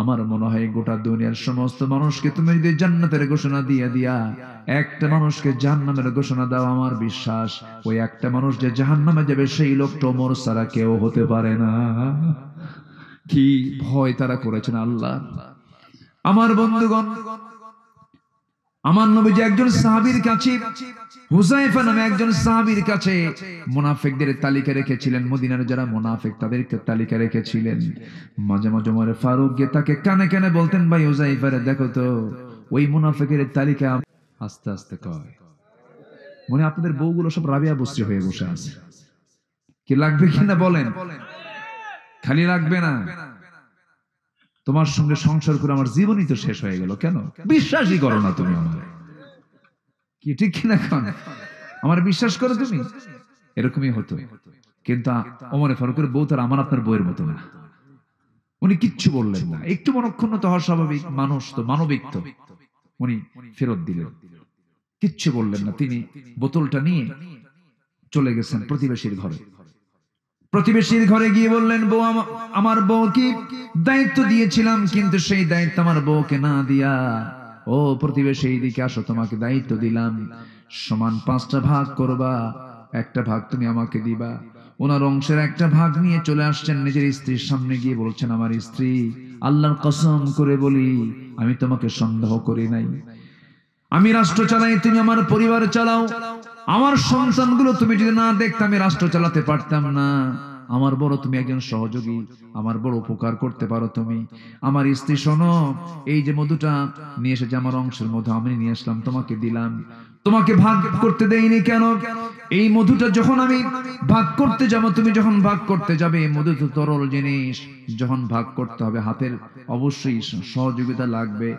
আমার মনে হয় গোটা দুনিয়ার সমস্ত মানুষকে তুমি যদি জান্নাতের ঘোষণা দিয়া একটা মানুষকে জাহান্নামের ঘোষণা দাও, আমার বিশ্বাস ওই একটা মানুষ যে জাহান্নামে যাবে সেই লোকটা ওমর ছাড়া কেউ হতে পারে না। কি ভয় তারা করেছেন আল্লাহ। আমার বন্ধুগণ, আমার নবীজি একজন সাহাবীর কাছে, হুযায়ফা নামে একজন সাহাবীর কাছে মুনাফিকদের তালিকা রেখেছিলেন, মদিনার যারা মুনাফিক তাদেরকে তালিকা রেখেছিলেন। মাঝে মাঝে ওমর ফারুক গিয়ে তাকে কানে কানে বলতেন, ভাই হুযায়ফা রে দেখো তো ওই মুনাফিকের তালিকা। আস্তে আস্তে কয়, মনে আপনাদের বউগুলো সব রাবিয়া বস্ত্রী হয়ে বসে আছে, কি লাগবে কিনা বলেন? খালি লাগবে না, তোমার সঙ্গে সংসার করে আমার জীবনই তো শেষ হয়ে গেল, কেন বিশ্বাসই করো না তুমি আমার, কি ঠিক কিনা? আমার বিশ্বাস করো তুমি? এরকমই হতো। কিন্তু ওমর ফারুকের বউ তার আমার আপনার বউয়ের মতো না, উনি কিচ্ছু বললেন না, একটু মনক্ষুণ্ণ তো হওয়া স্বাভাবিক, মানুষ তো, মানবিক তো। উনি ফেরত দিলেন, কিচ্ছু বললেন না। তিনি বোতলটা নিয়ে চলে গেছেন প্রতিবেশীর ঘরে। প্রতিবেশীর ঘরে গিয়ে বললেন, বউ আমার বউকে দায়িত্ব দিয়েছিলাম, কিন্তু সেই দায়িত্ব আমার বউকে না দিয়া, ও প্রতিবেশী এইদিকে আসো, তোমাকে দায়িত্ব দিলাম, সমান 5টা ভাগ করবা, একটা ভাগ তুমি আমাকে দিবা। ওনার অংশের একটা ভাগ নিয়ে চলে আসছেন, নিজের স্ত্রীর সামনে গিয়ে বলছেন, আমার স্ত্রী, আল্লাহর কসম করে বলি আমি তোমাকে সন্দেহ করি নাই, আমি রাষ্ট্র চালাই, তুমি আমার পরিবার চালাও, আমার সন্তানগুলো তুমি যদি না দেখতে আমি রাষ্ট্র চালাতে পারতাম না। আমার বড় তুমি একজন সহযোগী, আমার বড় উপকার করতে পারো তুমি। আমার স্ত্রী শোনো, এই যে মধুটা নিয়ে এসেছে আমার অংশের মধু আমি নিয়ে আসলাম, তোমাকে দিলাম, তোমাকে ভাগ করতে দেইনি কেন? এই মধুটা যখন আমি ভাগ করতে যাব, তুমি যখন ভাগ করতে যাবে, মধু তো তরল জিনিস, যখন ভাগ করতে হবে হাতের অবশ্যই সহযোগিতা লাগবে।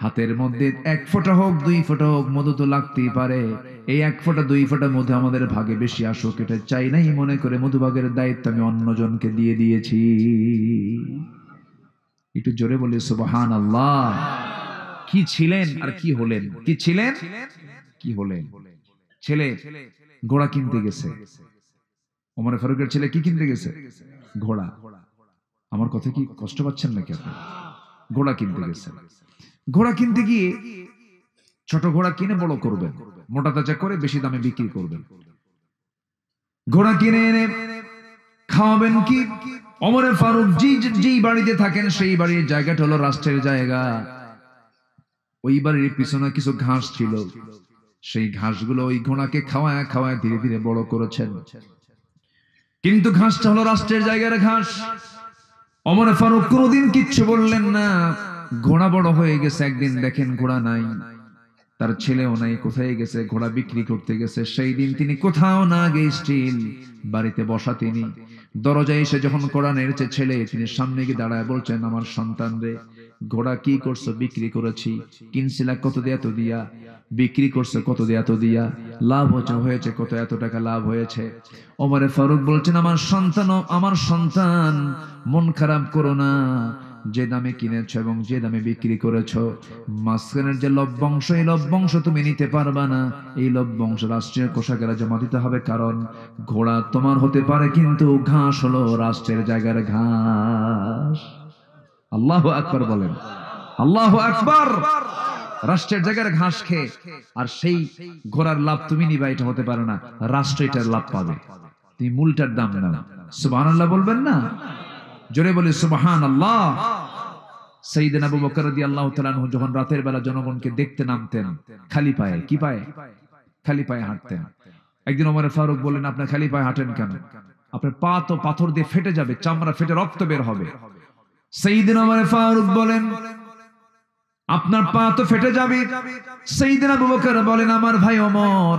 হাতের মধ্যে 1 ফোঁটা হোক 2 ফোঁটা হোক মধু তো লাগতেই পারে। এই 1 ফোঁটা 2 ফোঁটা মধু আমাদের ভাগে বেশি আসুক এটা চাই নাই মনে করে মধু ভাগের দায়িত্ব আমি অন্যজনকে দিয়ে দিয়েছি। একটু জোরে বলি সুবহানাল্লাহ। কি ছিলেন আর কি হলেন? কি ছিলেন কি হলেন? ছেলে ঘোড়া কিনতে গেছে। ওমর ফারুকের ছেলে কি কিনতে গেছে? ঘোড়া। আমার কথা কি কষ্ট পাচ্ছেন নাকি আপনি? ঘোড়া কিনতে গেছে। ঘোড়া কিনতে গিয়ে ছোট ঘোড়া কিনে বড় করবেন, মোটা তাজা করে বেশি দামে বিক্রি করবেন। ঘোড়া কিনে এনে খাওয়াবেন কি? ওমর ফারুক যেই বাড়িতে থাকেন সেই বাড়ির জায়গাটা হলো রাষ্ট্রের জায়গা। ওই বাড়ির পিছনে কিছু ঘাস ছিল, সেই ঘাসগুলো ওই ঘোড়াকে খাওয়ায় খাওয়ায় ধীরে ধীরে বড় করেছেন। কিন্তু ঘাসটা হলো রাষ্ট্রের জায়গার ঘাস। ওমর ফারুক কোনোদিন কিচ্ছু বললেন না। ঘোড়া বড় হয়ে গেছে, একদিন দেখেন ঘোড়া নাই, তার ছেলেও নাই, কোথায় গেছে? ঘোড়া বিক্রি করতে গেছে। সেই দিন তিনি কোথাও না গিয়ে স্টিল বাড়িতে বসা, তিনি দরজায় এসে যখন ঘোড়া নেড়েছে ছেলে, তিনি সামনে গিয়ে দাঁড়ায় বলছেন, আমার সন্তান রে, ঘোড়া কি করছো? বিক্রি করেছি। কিনছিলা কত দিয়ে? এত দিয়া। বিক্রি করছে কত দিয়ে? এত দিয়া। লাভ হয়েছে কত? এত টাকা লাভ হয়েছে। ওমর ফারুক বলছেন, আমার সন্তান মন খারাপ করো না, যে দামে কিনেছো এবং যে দামে বিক্রি করেছো, মাঝখানের যে লভ্যাংশ, এই লভ্যাংশ তুমি নিতে পারবা না। এই লভ্যাংশ রাষ্ট্রীয় কোষাগারে জমা দিতে হবে, কারণ ঘোড়া তোমার হতে পারে কিন্তু ঘাস হলো রাষ্ট্রের জায়গার ঘাস। আল্লাহু আকবার বলেন, আল্লাহু আকবার। রাষ্ট্রের জায়গার ঘাস খেয়ে আর সেই ঘোড়ার লাভ তুমি নিবা, এটা হতে পারে না, রাষ্ট্র এটার লাভ পাবে। তুমি মূলটার দাম নাও। সুবহানাল্লাহ বলবেন না? জোরে বলি সুবহানাল্লাহ। সাইয়েদনা আবু বকর রাদিয়াল্লাহু তাআলা আনহু যখন রাতের বেলা জনগণকে দেখতে নামতেন খালি পায়ে, কি পায়ে? খালি পায়ে হাঁটতেন। একদিন ওমর ফারুক বললেন, আপনি খালি পায়ে হাঁটেন কেন? আপনার পা তো পাথর দিয়ে ফেটে যাবে, চামড়া ফেটে রক্ত বের হবে। সাইয়েদনা ওমর ফারুক বলেন, আপনার পা তো ফেটে যাবে। সাইয়েদনা আবু বকর বলেন, আমার ভাই ওমর,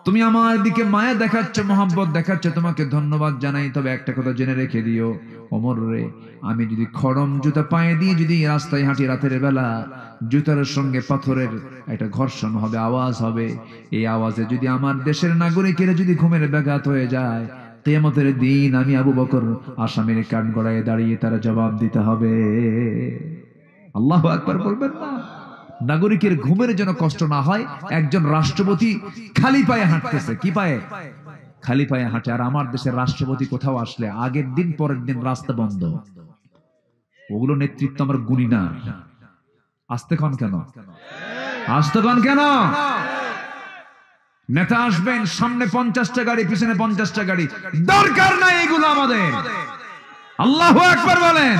তুমি আমার দিকে মায়া দেখাচ্ছ, মহব্বত দেখাচ্ছ, তোমাকে ধন্যবাদ জানাই, তবে একটা কথা জেনে রেখে দিও ওমর রে, আমি যদি খড়ম জুতা পায়ে দিয়ে যদি রাস্তায় হাঁটি রাতের বেলা, জুতার সঙ্গে পাথরের একটা ঘর্ষণ হবে, আওয়াজ হবে। এই আওয়াজে যদি আমার দেশের নাগরিকের যদি ঘুমের ব্যাঘাত হয়ে যায়, কিয়ামতের দিন আমি আবু বকর আসামির কান গড়ায় দাঁড়িয়ে তার জবাব দিতে হবে। আল্লাহু আকবার বলবেন না? নাগরিকের ঘুমের যেন কষ্ট না হয়। একজন রাষ্ট্রপতি খালি পায়ে হাঁটতেছে, কি পায়ে? খালি পায়ে হাঁটে। আর আমার দেশের রাষ্ট্রপতি কোথাও আসলে আগের দিন পরের দিন রাস্তা বন্ধ। ওগুলো নেতৃত্ব আমার গুণী না। আসতে কন কেন? আসতে কন কেন? নেতা আসবেন, সামনে 50টা গাড়ি, পিছনে 50টা গাড়ি, দরকার নাই এগুলো আমাদের। আল্লাহু আকবার বলেন।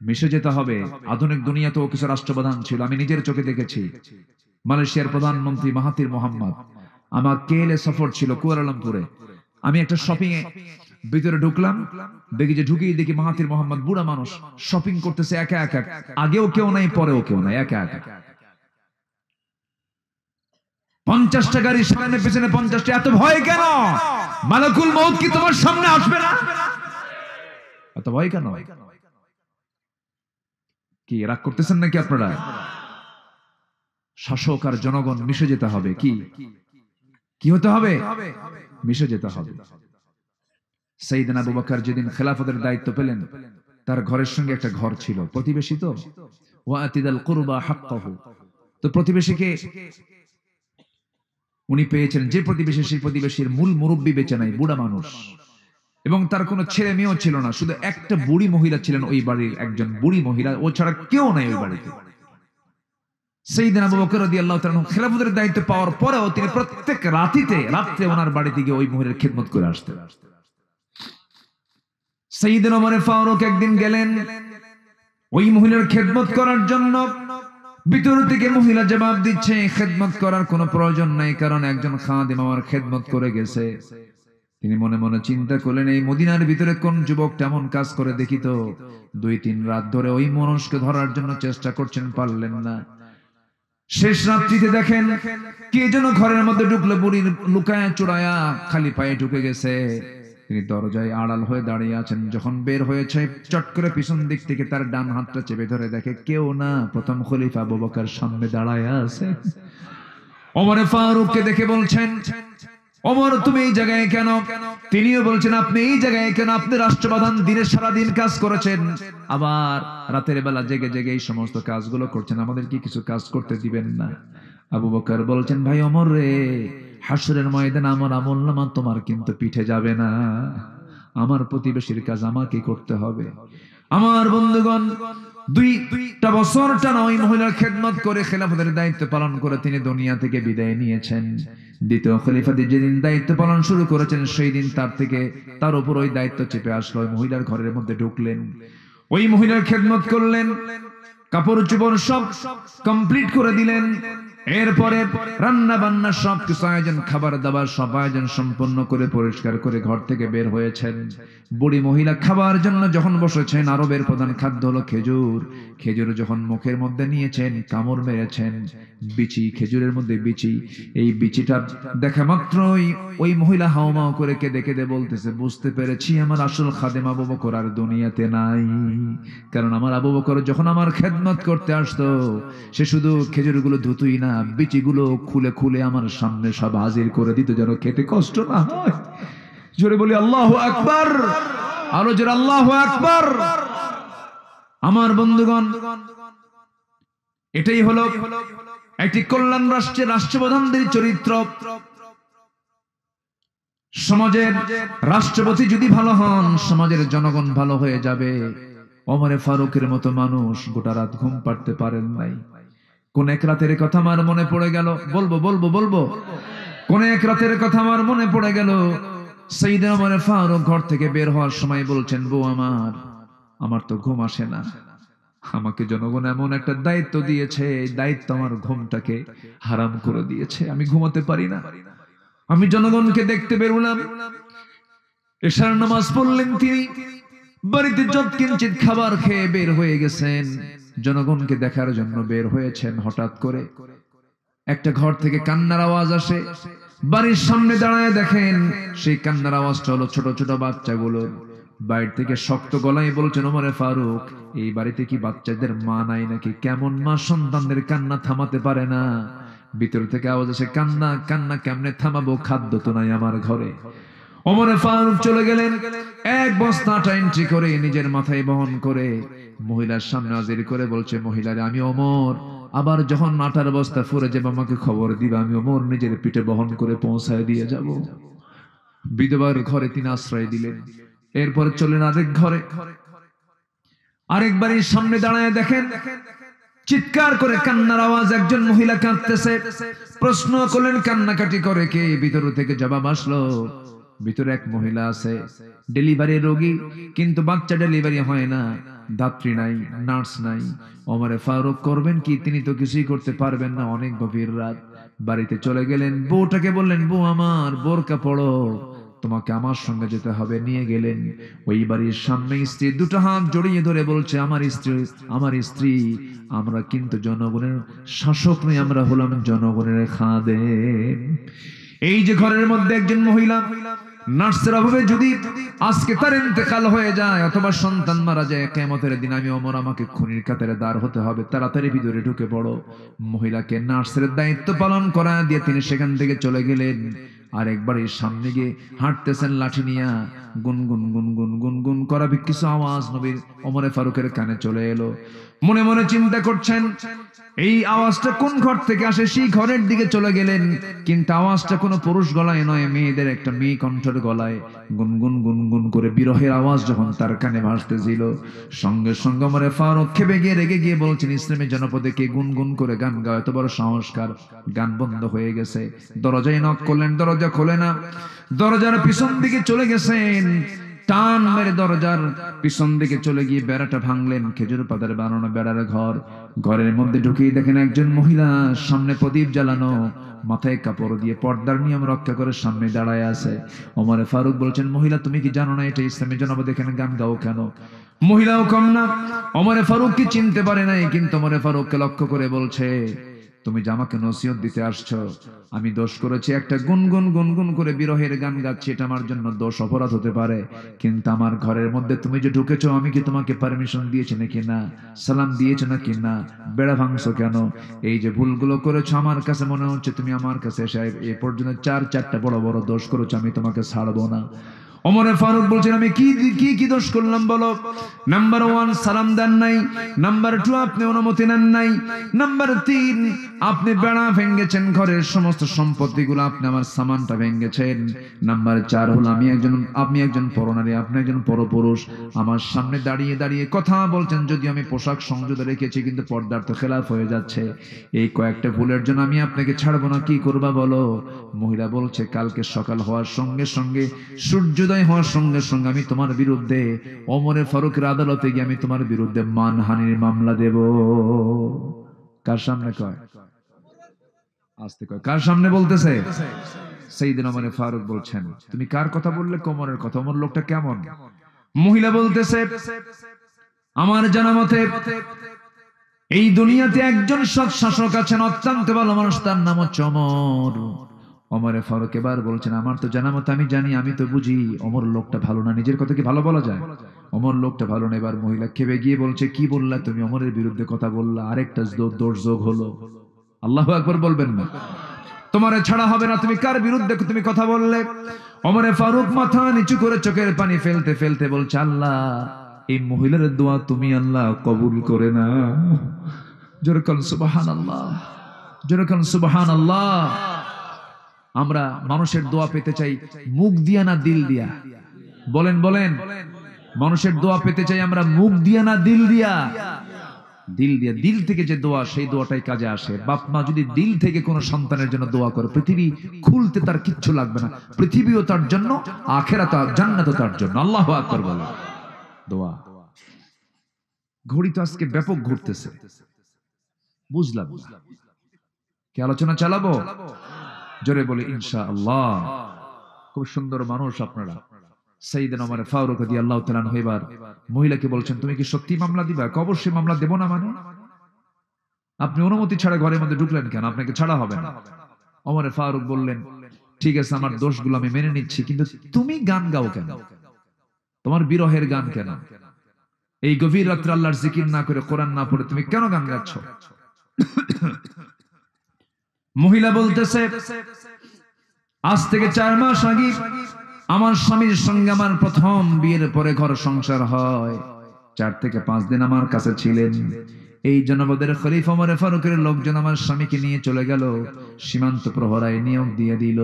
মিশে যেতে হবে। আধুনিক দুনিয়াতেও কিছু রাষ্ট্রপ্রধান ছিল, আমি নিজের চোখে দেখেছি। মালয়েশিয়ার প্রধানমন্ত্রী মাহাথির মোহাম্মদ, আমার কেএলএ সফর ছিল কুয়ালালামপুরে। আমি একটা শপিং এ ভিতরে ঢুকলাম, দেখি যে ঢুকিয়ে দেখি মাহাথির মোহাম্মদ বুড়া মানুষ শপিং করতেছে একা একা, আগেও কেউ নাই পরেও কেউ নাই, একা একা। 50টা গাড়ি, সামনে পেছনে 50টা। এত ভয় কেন? মালাকুল মউত কি তোমার সামনে আসবে না? এত ভয় কেন? কি রাগ করতেছেন নাকি আপনারা? শাসক আর জনগণ মিশে যেতে হবে। কি হতে হবে? মিশে যেতে হবে। সাইয়েদনা আবু বকর যেদিন খেলাফতের দায়িত্ব পেলেন, তার ঘরের সঙ্গে একটা ঘর ছিল, প্রতিবেশী তো, ওয়াতিদাল কুরবা হাক্কাহু। তো প্রতিবেশীকে উনি পেয়েছেন, যে প্রতিবেশী, সেই প্রতিবেশীর মূল মুরব্বী বেঁচে নাই, বুড়া মানুষ, এবং তার কোনো ছেলে মেয়েও ছিল না, শুধু একটা বুড়ি মহিলা ছিলেন ওই বাড়ির, একজন বুড়ি মহিলা, ও ছাড়া কেউ নাই ওই বাড়িতে। সাইয়েদনা আবু বকর রাদিয়াল্লাহু তাআলা খেলাফতের দায়িত্ব পাওয়ার পরেও তিনি প্রত্যেক রাত্রে ওনার বাড়িতে গিয়ে ওই মহিলার খেদমত করে আসতেন। সাইয়েদনা ওমর ফারুক একদিন গেলেন ওই মহিলার খেদমত করার জন্য। ভিতর থেকে মহিলা জবাব দিচ্ছে, খেদমত করার কোনো প্রয়োজন নাই, কারণ একজন খাদেম আমার খেদমত করে গেছে। তিনি মনে মনে চিন্তা করলেন, এই মদিনার ভিতরে কোন যুবক তেমন কাজ করে দেখি তো। 2-3 রাত ধরে ওই মানুষকে ধরার জন্য চেষ্টা করছেন, পারলেন না। শেষ রাত্রিতে দেখেন কে যেন ঘরের মধ্যে ঢুকলো, বুড়ির লুকায়া চুরায়া খালি পায়ে ঢুকে গেছে। তিনি দরজায় আড়াল হয়ে দাঁড়িয়ে আছেন। যখন বের হয়েছে, চট করে পিছন দিক থেকে তার ডান হাতটা চেপে ধরে দেখে কেউ না, প্রথম খলিফা আবু বকর সামনে দাঁড়ায় আছে। ওমর ফারুককে দেখে বলছেন, ওমর তুমি এই জায়গায় কেন? তিনিও বলছেন, আপনি এই জায়গায় কেন? আপনি রাষ্ট্রপ্রধান, দিনের সারাদিন কাজ করেছেন, আবার রাতের বেলা জেগে জেগে এই সমস্ত কাজগুলো করছেন, আমাদের কি কিছু কাজ করতে দিবেন না? আবু বকর বলছেন, ভাই ওমর রে, হাসরের ময়দানে আমার আমলনামা তোমার কিন্তু পিঠে যাবে না, আমার প্রতিবেশীর কাজ আমাকে করতে হবে। আমার বন্ধুগণ, 2টা বছর টানা ওই মহিলার খেদমত করে খেলাফতের দায়িত্ব পালন করে তিনি দুনিয়া থেকে বিদায় নিয়েছেন। দ্বিতীয় খলিফা যেদিন দায়িত্ব পালন শুরু করেছেন, সেই দিন তার উপর ওই দায়িত্ব চেপে আসলো। ওই মহিলার ঘরের মধ্যে ঢুকলেন, ওই মহিলার খেদমত করলেন, কাপড় চোপড় সব কমপ্লিট করে দিলেন। এরপরে রান্না বান্না সব কিছু আয়োজন, খাবার দাবার সব আয়োজন সম্পন্ন করে পরিষ্কার করে ঘর থেকে বের হয়েছেন। বুড়ি মহিলা খাবার জন্য যখন বসেছেন, আরবের প্রধান খাদ্য হলো খেজুর। খেজুর যখন মুখের মধ্যে নিয়েছেন, কামড় মেরেছেন, বিচি, খেজুরের মধ্যে বিচি, এই বিচিটা দেখা মাত্রই ওই মহিলা হাওমাও করে কেঁদে কেঁদে বলতেছে, বুঝতে পেরেছি আমার আসল খাদেম আবু বকর আর দুনিয়াতে নাই। কারণ আমার আবু বকর যখন আমার খেদমত করতে আসতো, সে শুধু খেজুরগুলো ধুতুই না, বিচিগুলো খুলে খুলে আমার সামনে সব হাজির করে দিত, যেন খেতে কষ্ট না হয়। জোরে বলি আল্লাহু আকবার, আরো জোরে আল্লাহু আকবার। আমার বন্ধুগণ, এটাই হলো একটি কল্যাণ রাষ্ট্রের রাষ্ট্রপ্রধানদের চরিত্র। সমাজের রাষ্ট্রপতি যদি ভালো হন, সমাজের জনগণ ভালো হয়ে যাবে। ওমরে ফারুকের মতো মানুষ গোটা রাত ঘুম পাড়তে পারেন নাই। কোন এক রাতের কথা আমার মনে পড়ে গেল, বলবো। কোন এক রাতের কথা আমার মনে পড়ে গেল। সাইয়েদনা ওমর ফারুক ঘর থেকে বের হওয়ার সময় বলছেন, বউ আমার তো ঘুম আসে না, আমাকে জনগণ এমন একটা দায়িত্ব দিয়েছে, এই দায়িত্ব আমার ঘুমটাকে হারাম করে দিয়েছে, আমি ঘুমাতে পারি না। আমি জনগণকে দেখতে বেরোলাম। এশার নামাজ পড়লেন তিনি, বাড়িতে যত কিঞ্চিত খাবার খেয়ে বের হয়ে গেছেন, জনগণকে দেখার জন্য বের হয়েছেন। হঠাৎ করে একটা ঘর থেকে কান্নার আওয়াজ আসে। বাড়ির সামনে দাঁড়ায় দেখেন, সেই কান্নার আওয়াজটা হলো ছোট ছোট বাচ্চাগুলো। বাইরে থেকে শক্ত গলায় বলছেন, ওমরে ফারুক, এই বাড়িতে কি বাচ্চাদের মা নাই নাকি? কেমন মা সন্তানদের কান্না থামাতে পারে না? ভিতর থেকে আওয়াজ আসে, কান্না কেমনে থামাবো, খাদ্য তো নাই আমার ঘরে। ওমরে ফারুক চলে গেলেন, এক বস্তা আটা এন্ট্রি করে নিজের মাথায় বহন করে মহিলার সামনে হাজির করে বলছে, মহিলারে, আমি ওমর, আবার যখন আটার বস্তা ফুরে যাবে আমাকে খবর দিবা, আমি ওমর নিজের পিঠে বহন করে পৌঁছায় দিয়ে যাব। বিধবার ঘরে তিনি আশ্রয় দিলেন। এরপরে চলেন আরেক ঘরে, আরেক বাড়ির সামনে দাঁড়ায় দেখেন চিৎকার করে কান্নার আওয়াজ, একজন মহিলা কাঁদতেছে। প্রশ্ন করলেন, কান্নাকাটি করে কে? ভিতর থেকে জবাব আসলো, ভিতরে এক মহিলা আছে, ডেলিভারি রোগী, কিন্তু বাচ্চা ডেলিভারি হয় না, দাত্রী নাই, নার্স নাই। ওমরে ফারুক করবেন কি? তিনি তো কিছুই করতে পারবেন না। অনেক গভীর রাত, বাড়িতে চলে গেলেন, বউটাকে বললেন, বউ আমার বোরকা পড়ো, তোমাকে আমার সঙ্গে যেতে হবে। নিয়ে গেলেন। ওই বাড়ির সামনে স্ত্রী দুটো হাত জড়িয়ে ধরে বলছে, আমার স্ত্রী, আমার স্ত্রী, আমরা কিন্তু জনগণের শাসক নই, আমরা হলাম জনগণের খাদেম। এই যে ঘরের মধ্যে একজন মহিলা নার্সের অভাবে যদি আজকে তার ইন্তেকাল হয়ে যায় অথবা সন্তান মারা যায়, কিয়ামতের দিন আমি ওমর, আমাকে খুনির কাতারে দাঁড় হতে হবে, তাড়াতাড়ি ভিতরে ঢুকে পড়ো। মহিলাকে নার্সের দায়িত্ব পালন করা দিয়ে তিনি সেখান থেকে চলে গেলেন। আর একবার এই সামনে গিয়ে হাঁটতেছেন লাঠি নিয়া, গুনগুন গুনগুন গুনগুন করা কিছু আওয়াজ নবীর ওমরে ফারুকের কানে চলে এলো। মনে মনে চিন্তা করছেন এই আওয়াজটা কোন ঘর থেকে আসে, সেই ঘরের দিকে চলে গেলেন। কিন্তু আওয়াজটা কোনো পুরুষ গলায় নয়, মেয়েদের একটা মেয়ে কণ্ঠের গলায় গুনগুন গুনগুন করে বিরহের আওয়াজ যখন তার কানে ভাসতেছিল, সঙ্গে সঙ্গে ওমরে ফারুক খেপে গিয়ে রেগে গিয়ে বলছেন, ইসলামের জনপদে কে গুনগুন করে গান গায়? এত বড় সংস্কার! গান বন্ধ হয়ে গেছে। দরজায় নক করলেন, দরজা খোলে না। দরজার পিছন দিকে চলে গেছেন, টান মেরে দরজার পিছন দিকে চলে গিয়ে বেড়াটা ভাঙলেন। খেজুর পাতার বানানো বেড়ার ঘর। ঘরের মধ্যে ঢুকিয়ে দেখেন একজন মহিলা, সামনে প্রদীপ জ্বালানো, মাথায় কাপড় দিয়ে পর্দার নিয়ম রক্ষা করে সামনে দাঁড়ায় আছে। ওমরে ফারুক বলছেন, মহিলা তুমি কি জানো না এটা ইসলামের জনপদ, এখানে গান গাও কেন? মহিলাও কম না, ওমরে ফারুক কি চিনতে পারে নাই, কিন্তু ওমরে ফারুককে লক্ষ্য করে বলছে, তুমি যে আমাকে নসিহত দিতে আসছো, আমি দোষ করেছি, একটা গুনগুন গুনগুন করে বিরহের গান গাচ্ছি, এটা আমার জন্য দোষ, অপরাধ হতে পারে, কিন্তু আমার ঘরের মধ্যে তুমি যে ঢুকেছো, আমি কি তোমাকে পারমিশন দিয়েছি নাকি না? সালাম দিয়েছো নাকি না? বেড়া ভাঙছো কেন? এই যে ভুলগুলো করেছো, আমার কাছে মনে হচ্ছে তুমি আমার কাছে এসে এ পর্যন্ত চারটা বড় বড় দোষ করেছো, আমি তোমাকে ছাড়বো না। ওমরে ফারুক বলছেন, আমি কি দোষ করলাম বলো? নাম্বার 1, সালাম দেন নাই। নাম্বার 2, আপনি অনুমতি নেন নাই। নাম্বার 3, আপনি বেড়া ভেঙেছেন, ঘরের সমস্ত সম্পত্তিগুলো, আপনি আমার সামানটা ভেঙেছেন। নাম্বার 4 হলো আপনি একজন পরনারী, আপনি একজন পরপুরুষ, আমার সামনে দাঁড়িয়ে দাঁড়িয়ে কথা বলছেন, যদিও আমি পোশাক সংযত রেখেছি, কিন্তু পর্দার তো খেলাফ হয়ে যাচ্ছে। এই কয়েকটা ভুলের জন্য আমি আপনাকে ছাড়বো না, কি করবা বলো? মহিলা বলছে, কালকে সকাল হওয়ার সঙ্গে সঙ্গে, সূর্যোদয় হওয়ার সঙ্গে সঙ্গে আমি তোমার বিরুদ্ধে ওমরে ফারুকের আদালতে গিয়ে আমি তোমার বিরুদ্ধে মানহানির মামলা দেব। কার সামনে কয়? আস্তে কয়, কার সামনে বলতেছে? সাইয়েদনা ওমরে ফারুক বলছেন, তুমি কার কথা বললে? কোমরের কথা। ওমর লোকটা কেমন? মহিলা বলতেছে, আমার জানা মতে এই দুনিয়াতে একজন সৎ শাসক আছেন, অত্যন্ত ভালো মানুষ, তার নাম হচ্ছে ওমর। ওমরে ফারুক এবার বলছেন, আমার তো জানা মতে, আমি জানি, আমি তো বুঝি ওমর লোকটা ভালো না। নিজের কথা কি ভালো বলা যায়? ওমর লোকটা ভালো না। এবার মহিলা খেপে গিয়ে বলছে, কি বললা তুমি? ওমরের বিরুদ্ধে কথা বললা, আরেকটা দোষ যোগ হলো। আল্লাহু আকবার বলবেন না? তোমারে ছাড়া হবে না, তুমি কার বিরুদ্ধে তুমি কথা বললে? ওমরে ফারুক মাথা নিচু করে চোখের পানি ফেলতে ফেলতে বলছে, আল্লাহ, এই মহিলার দোয়া তুমি আল্লাহ কবুল করে না। জোরে বলেন সুবহানাল্লাহ, জোরে বলেন সুবহানাল্লাহ। আমরা মানুষের দোয়া পেতে চাই মুখ দিয়া না দিল দিয়া? বলেন বলেন, মানুষের দোয়া পেতে চাই আমরা মুখ দিয়া না দিল দিয়া? দিল দিয়া। দিল থেকে যে দোয়া, সেই দোয়াটাই কাজে আসে। বাপ মা যদি দিল থেকে কোনো সন্তানের জন্য দোয়া করে, পৃথিবী খুলতে তার কিচ্ছু লাগবে না, পৃথিবীও তার জন্য, আখিরাত আর জান্নাতও তার জন্য। আল্লাহু আকবার বলেন। দোয়া। ঘড়ি তো আজকে ব্যাপক ঘুরতেছে, বুঝলাম কি আলোচনা চালাবো? জোরে বলে ইনশাআল্লাহ। খুব সুন্দর মানুষ আপনারা। সাইয়েদনা ওমর ফারুক রাদিয়াল্লাহু তাআলা আনহু এবার মহিলাকে বলছেন, তুমি কি সত্যি মামলা দিবা? অবশ্যই মামলা দেব না মানে? আপনি অনুমতি ছাড়া ঘরের মধ্যে ঢুকলেন কেন? আপনাকে ছাড়া হবে না। ওমর ফারুক বললেন, ঠিক আছে, আমার দোষগুলো আমি মেনে নিচ্ছি, কিন্তু তুমি গান গাও কেন? তোমার বিরহের গান কেন? এই গভীর রাত্রে আল্লাহর জিকির না করে, কোরআন না পড়ে তুমি কেন গান গাচ্ছ? মহিলা বলতেছে, আজ থেকে 4 মাস আগে আমার স্বামীর সঙ্গে আমার প্রথম বিয়ের পরে ঘর সংসার হয়। 4 থেকে 5 দিন আমার কাছে ছিলেন। এই জনপদের খলিফা ওমর ফারুকের লোকজন আমার স্বামীকে নিয়ে চলে গেল, সীমান্ত প্রহরায় নিয়োগ দিয়ে দিল।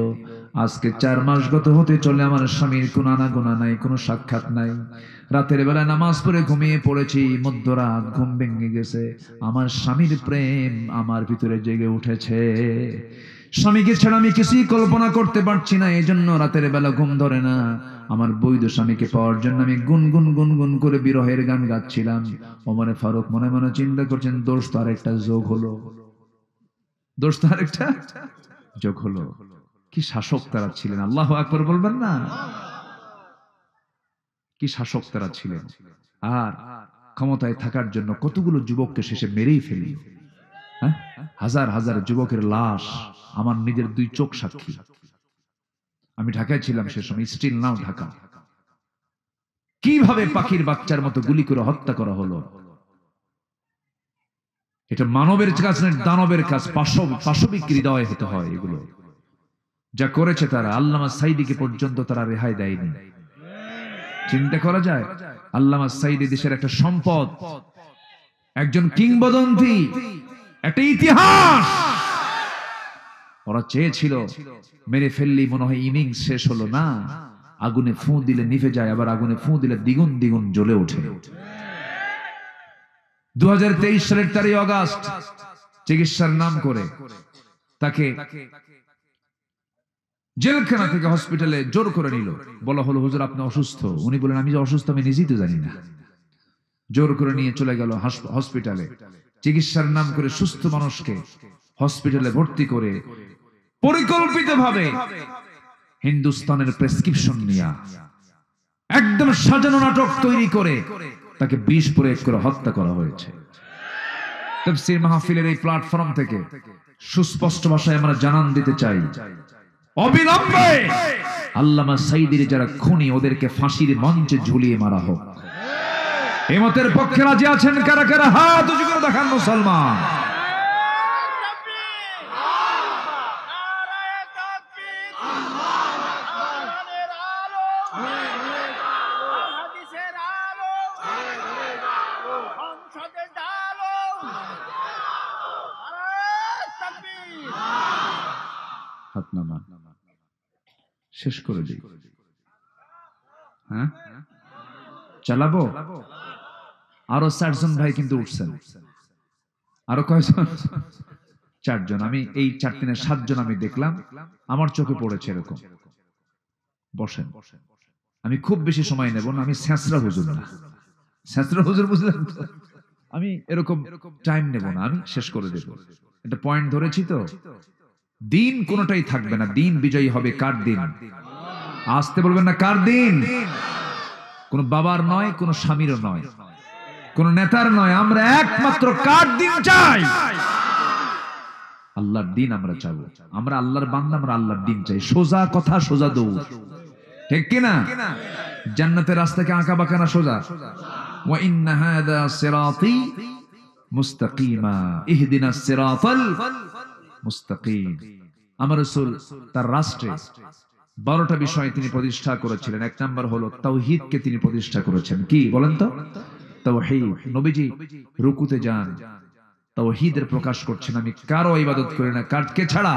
আজকে 4 মাস গত হতে চলে, আমার স্বামীর কোনো আনাগোনা নাই, কোনো সাক্ষাৎ নাই। রাতের বেলা নামাজ পড়ে ঘুমিয়ে পড়েছি, মধ্যরাত ঘুম ভেঙে গেছে, আমার স্বামীর প্রেম আমার ভিতরে জেগে উঠেছে। স্বামীকে ছাড়া আমি কিছুই কল্পনা করতে পারছি না, এজন্য রাতের বেলা ঘুম ধরে না। আমার বৈধ স্বামীকে পাওয়ার জন্য আমি গুনগুন গুনগুন করে বিরহের গান গাচ্ছিলাম। ওমরে ফারুক মনে মনে চিন্তা করছেন, দোষ তো আরেকটা যোগ হলো, দোষ তো আরেকটা যোগ হলো। কি শাসক তারা ছিলেন, আল্লাহু আকবার বলবেন না? কি শাসক তারা ছিলেন। আর ক্ষমতায় থাকার জন্য কতগুলো যুবককে শেষে মেরেই ফেলি। হ্যাঁ, হাজার হাজার যুবকের লাশ আমার নিজের 2 চোখ সাক্ষী। আমি ঢাকায় ছিলাম সে সময়, স্টিল নাও ঢাকা। কিভাবে পাখির বাচ্চার মতো গুলি করে হত্যা করা হলো। এটা মানবের কাজ না, দানবের কাজ। পাশবিক হৃদয় হতে হয় এগুলো। যা করেছে তারা, আল্লামা সাইদিকে পর্যন্ত তারা রেহাই দেয়নি। চিন্তা করা যায়, আল্লামা সাইদি দেশের একটা সম্পদ, একজন কিংবদন্তি, একটা ইতিহাস। ওরা চেয়েছিল মেরে ফেললি মনে হয় ইনিংস শেষ হলো, না, আগুনে ফু দিলে নিভে যায়, আবার আগুনে ফু দিলে দ্বিগুণ দ্বিগুণ জ্বলে ওঠে। 2023 সালের 4 আগস্ট চিকিৎসার নাম করে তাকে জেলখানা থেকে হসপিটালে জোর করে নিল। বলা হলো, হুজুর আপনি অসুস্থ। উনি বলেন, আমি যে অসুস্থ আমি নিজেই তো জানি না। জোর করে নিয়ে চলে গেল হসপিটালে। চিকিৎসার নাম করে সুস্থ মানুষকে হসপিটালে ভর্তি করে পরিকল্পিতভাবে হিন্দুস্তানের প্রেসক্রিপশন নিয়ে একদম সাজানো নাটক তৈরি করে তাকে বিষ প্রয়োগ করে হত্যা করা হয়েছে। তাফসীর মাহফিলের এই প্ল্যাটফর্ম থেকে সুস্পষ্ট ভাষায় আমরা জানান দিতে চাই, অবিলম্বে আল্লামা সাইদির যারা খুনি, ওদেরকে ফাঁসির মঞ্চে ঝুলিয়ে মারা হোক। এই মতের পক্ষে রাজি আছেন কারা কারা? হাত উঁচু করে দেখান মুসলমান। হাত নামান, শেষ করে দিই। হ্যাঁ, চালাবো। আরো 4 জন ভাই কিন্তু উঠছেন। আরো কয়জন? 4 জন। আমি এই 4 দিনে 7 জন আমি দেখলাম, আমার চোখে পড়েছে এরকম। বসেন, আমি খুব বেশি সময় নেব না। আমি ছেঁচড়া হুজুর না, ছেঁচড়া হুজুর বুঝলেন তো? আমি এরকম টাইম নেব না, আমি শেষ করে দেব। একটা পয়েন্ট ধরেছি তো, দিন কোনটাই থাকবে না। দিন বিজয়ী হবে কার দিন? আসতে বলবেন না, কার দিন? কোন বাবার নয়, কোন স্বামীরও নয়, কোন নেতার নয়। আমরা একমাত্র কার দিন চাই? আল্লাহর দিন আমরা চাবো। আমরা আল্লাহর বান্দা, আমরা আল্লাহর দিন চাই। সোজা কথা, সোজা দৌড়, ঠিক কিনা? জান্নাতের রাস্তাকে আঁকা বাঁকা না, সোজা। ওয়া ইন্না হাযা সিরাতী মুস্তাকিমা ইহদিনাস সিরাতাল মুস্তাকিম। আমার রাসূল তার রাষ্ট্রে 12টা বিষয় তিনি প্রতিষ্ঠা করেছিলেন। 1 নাম্বার হলো তাওহীদকে তিনি প্রতিষ্ঠা করেছেন। কি বলেন তো? তাওহীদ। নবীজি রুকুতে যান, তাওহীদের প্রকাশ করছেন, আমি কারো ইবাদত করি না, কারকে ছাড়া।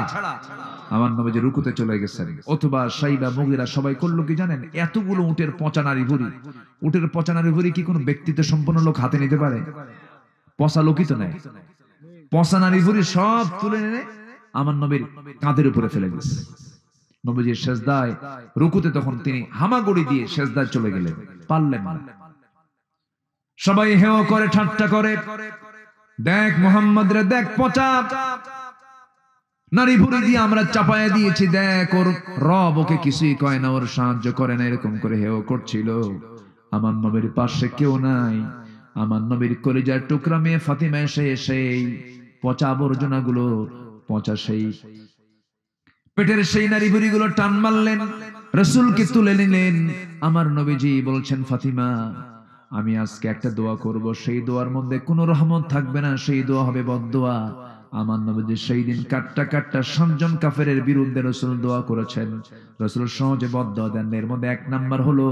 আমার নবীজি রুকুতে চলে গেছেন। অথবা সাইবা মুগিরা সবাই করলো কি জানেন? এতগুলো উটের পচা নারী ভুঁড়ি, উটের পচা নারী ভুঁড়ি কি কোনো ব্যক্তিত্ব সম্পন্ন লোক হাতে নিতে পারে? পচা লোকই তো নেয়। পচা নারী ভুঁড়ি সব তুলে এনে আমার নবীর কাঁধের উপরে ফেলে দিয়েছে। নবীজির সেজদায় রুকুতে তখন তিনি হামাগুড়ি দিয়ে সেজদায় চলে গেলেন, পারলেন না। সবাই হেও করে, ঠাট্টা করে, দেখ মুহাম্মদ রে, দেখ পচা নারী ভুঁড়ি দিয়ে আমরা চাপায়া দিয়েছি, দেখ ওর রব ওকে কিছুই কয় না, ওর সাহায্য করে না, এরকম করে হেও করছিল। আমার নবীর পাশে কেউ নাই। আমার নবীর কলিজার টুকরা মেয়ে ফাতিমা এসে সেই পচা আবর্জনা গুলো, পচা সেই পেটের সেই নারী ভুঁড়ি গুলো টান মারলেন, রাসূলকে তুলে নিলেন। আমার নবীজি বলছেন, ফাতিমা আমি আজকে একটা দোয়া করব, সেই দোয়ার মধ্যে কোনো রহমত থাকবে না, সেই দোয়া হবে বদদোয়া। আমার নবীজি সেই দিন কাট্টা কাট্টা 7 জন কাফেরের বিরুদ্ধে রাসূল দোয়া করেছেন। রাসূল সহজে বদদোয়া দেন। এর মধ্যে 1 নাম্বার হলো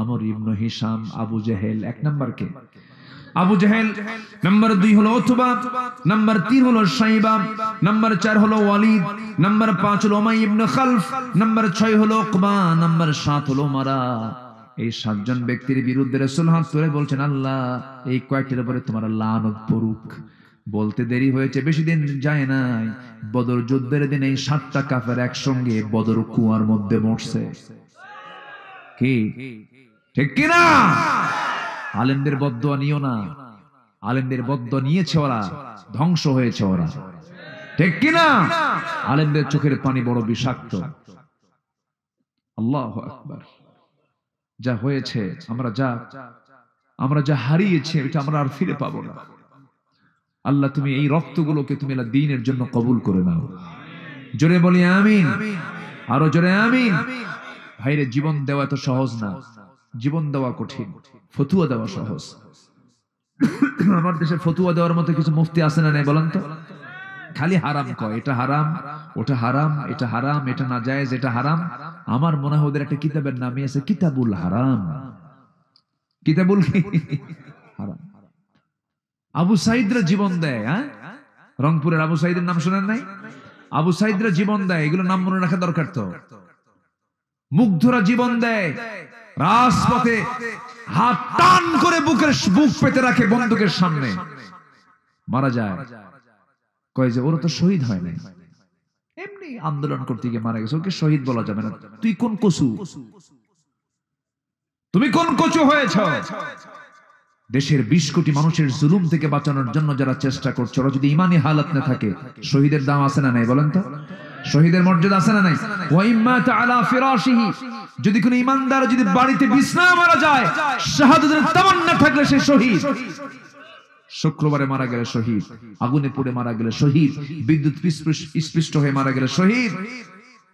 আমর ইবনে হিশাম, আবু জেহেল। 1 নাম্বার কে? আবু জাহেল, নাম্বার 2 হলো উতবা, নাম্বার 3 হলো শাইবা, নাম্বার 4 হলো ওয়ালিদ, নাম্বার 5 হলো উমাইয়া ইবনে খালফ, নাম্বার 6 হলো উকবা, নাম্বার 7 হলো উমারা। এই 7 জন ব্যক্তির বিরুদ্ধে রাসূল হাত তুলে বলছেন, আল্লাহ এই কয়েকটির উপরে তোমার লানত পড়ুক। বলতে দেরি হয়েছে, বেশি দিন যায় নাই, বদর যুদ্ধের দিন এই 7টা কাফের একসঙ্গে বদর কুয়ার মধ্যে মরছে। কি ঠিক কিনা? আলেমদের বদদুয়া নিও না, আলেমদের বদদুয়া নিয়েছে ওরা, ধ্বংস হয়েছে ওরা, ঠিক কিনা? আলেমদের চোখের পানি বড় বিষাক্ত। আল্লাহু আকবার। যা হয়েছে, আমরা যা হারিয়েছি এটা আমরা আর ফিরে পাবো না। আল্লাহ তুমি এই রক্তগুলোকে তুমি আল্লাহ দ্বীনের জন্য কবুল করে নাও। জোরে বলি আমিন, আরো জোরে আমিন। ভাইরে, জীবন দেওয়া এত সহজ না, জীবন দেওয়া কঠিন, ফতুয়া দেওয়া সহজ। আমার দেশে ফতুয়া দেওয়ার মতো কিছু মুফতি আছে না নাই বলেন তো? খালি হারাম কয়, এটা হারাম, ওটা হারাম, এটা হারাম, এটা নাজায়েজ, এটা হারাম। আমার মনে হয় ওদের একটা কিতাবের নামই আছে কিতাবুল হারাম। কিতাবুল হারাম। আবু সাইদরা জীবন দেয়, হ্যাঁ, রংপুরের আবু সাইদের নাম শুনেন নাই? আবু সাইদরা জীবন দেয়, এগুলো নাম মনে রাখা দরকার তো। মুগ্ধরা জীবন দেয়, রাজপথে হাত টান করে বুক পেতে রাখে বন্দুকের সামনে, মারা যায়। কয় যে ওরা তো শহীদ হয় নাই, এমনি আন্দোলন করতে গিয়ে মারা গেছে, ওকে শহীদ বলা যাবে না। তুই কোন কচু, তুমি কোন কচু হয়েছ? দেশের 20 কোটি মানুষের জুলুম থেকে বাঁচানোর জন্য যারা চেষ্টা করছে, ওরা যদি ইমানি হালাত না থাকে, শহীদের দাম আছে না নাই বলেন তো? শহীদের মর্যাদা আছে না নাই? ওয়াইম্মা তাআলা ফিরাশিহি, যদি কোন ইমানদার যদি বাড়িতে বিছনা মারা যায়, শাহাদাতের তামান্না থাকলে সে শহীদ। শুক্রবারে মারা গেলে শহীদ, আগুনে পুড়ে মারা গেলে শহীদ, বিদ্যুৎ স্পৃষ্ট হয়ে মারা গেলে শহীদ,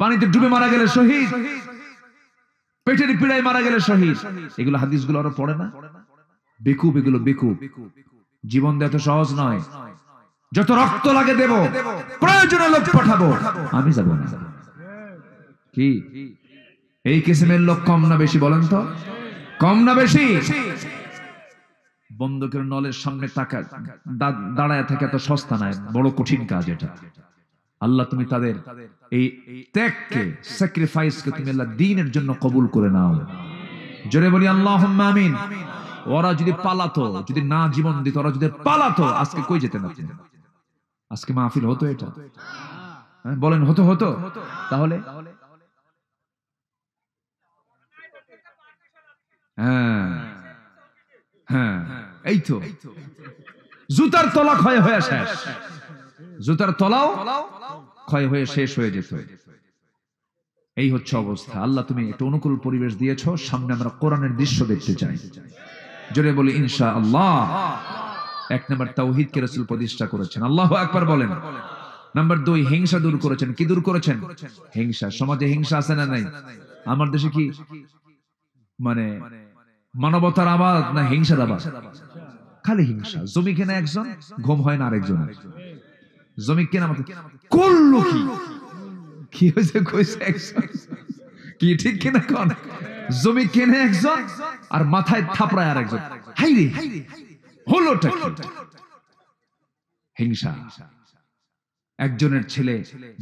পানিতে ডুবে মারা গেলে শহীদ, পেটের পীড়ায় মারা গেলে শহীদ। এগুলো হাদিসগুলো আরো পড়ে না? বেকুব, এগুলো বেকুব। জীবন দেওয়া তো সহজ নয়। যত রক্ত লাগে দেব, প্রয়োজনে লোক পাঠাবো, আমি যাব না। কি এই কিসিমের লোক কম না বেশি বলেন তো? কম না বেশি? বন্দুকের নলের সামনে টাকা দাঁড়ায় থাকে এত সস্তা নয়, বড় কঠিন কাজ এটা। আল্লাহ তুমি তাদের এই ত্যাগকে, স্যাক্রিফাইসকে তুমি আল্লাহ দ্বীনের জন্য কবুল করে নাও। জোরে বলি আল্লাহুম্মা আমিন। ওরা যদি পালাতো, যদি না জীবন দিত, ওরা যদি পালাতো, আজকে কই যেতেন আপনি? আজকে মাহফিল হতো এটা? বলেন হতো? হতো তাহলে? হ্যাঁ হ্যাঁ, এই তো জুতার তলা ক্ষয় হয়ে শেষ, জুতার তলাও ক্ষয় হয়ে শেষ হয়ে যেত। এই হচ্ছে অবস্থা। আল্লাহ তুমি একটা অনুকূল পরিবেশ দিয়েছো, সামনে আমরা কোরআনের দৃশ্য দেখতে চাই। জোরে বলি ইনশাআল্লাহ। 1 নম্বর তাওহীদকে রাসূল প্রতিষ্ঠা করেছেন, আল্লাহু আকবার বলেন। নাম্বার 2, হিংসা দূর করেছেন। কি দূর করেছেন? হিংসা। সমাজে হিংসা আছে না নাই? আমার দেশে কি মানে মানবতার আবাদ না হিংসার আবাদ? খালি হিংসা। জমি কেনা একজন, ঘুম হয় না আরেকজন। জমি কেনা মত করলো কি হয়েছে, কইছে একজন, কি ঠিক কিনা কোন? জমি কেনে একজন আর মাথায় থাপড়ায় আরেকজন। হাইরে হলোটা কি? হিংসা। একজনের ছেলে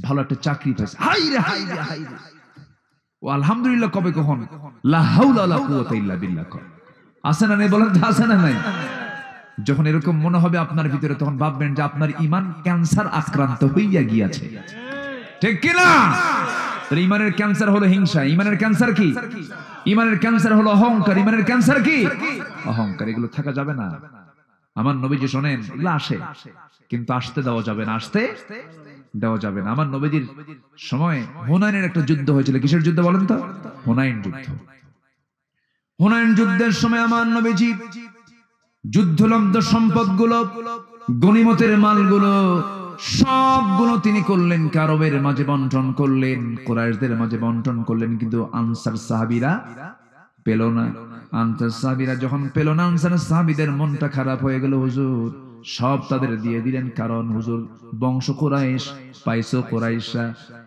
ভালো একটা চাকরি পাইছে, হাইরে হাইরে হাইরে, ও আলহামদুলিল্লাহ কবে কখন লা হাওলা ওয়ালা কুওয়াতা ইল্লা বিল্লাহ। আছে না নাই বলেন? আছে না নাই? যখন এরকম মনে হবে আপনার ভিতরে, তখন ভাববেন যে আপনার ঈমান ক্যান্সার আক্রান্ত হইয়া গিয়েছে, ঠিক কি না? তাহলে ঈমানের ক্যান্সার হলো হিংসা। ঈমানের ক্যান্সার কি? ঈমানের ক্যান্সার হলো অহংকার। ঈমানের ক্যান্সার কি? অহংকার। এগুলো থাকা যাবে না। আমার নবীজি শোনেন, এগুলো আসে কিন্তু আসতে দেওয়া যাবে না, আসতে দেওয়া যাবে না। আমার নবীজির সময় হুনাইনের একটা যুদ্ধ হয়েছিল। কিসের যুদ্ধ বলেন তো? হুনাইন যুদ্ধ। হুনাইন যুদ্ধের সময় আমার নবীজি যুদ্ধলব্ধ সম্পদগুলো, গনিমতের মালগুলো সবগুলো তিনি করলেন, আরবের মাঝে বন্টন করলেন, কুরাইশদের মাঝে বন্টন করলেন, কিন্তু আনসার সাহাবীরা পেল না। আনসার সাহাবীরা যখন পেল না, আনসার সাহাবীদের মনটা খারাপ হয়ে গেল। হুজুর সব তাদের দিয়ে দিলেন, কারণ হুজুর বংশ কুরাইশ, পাইছো কুরাইশা,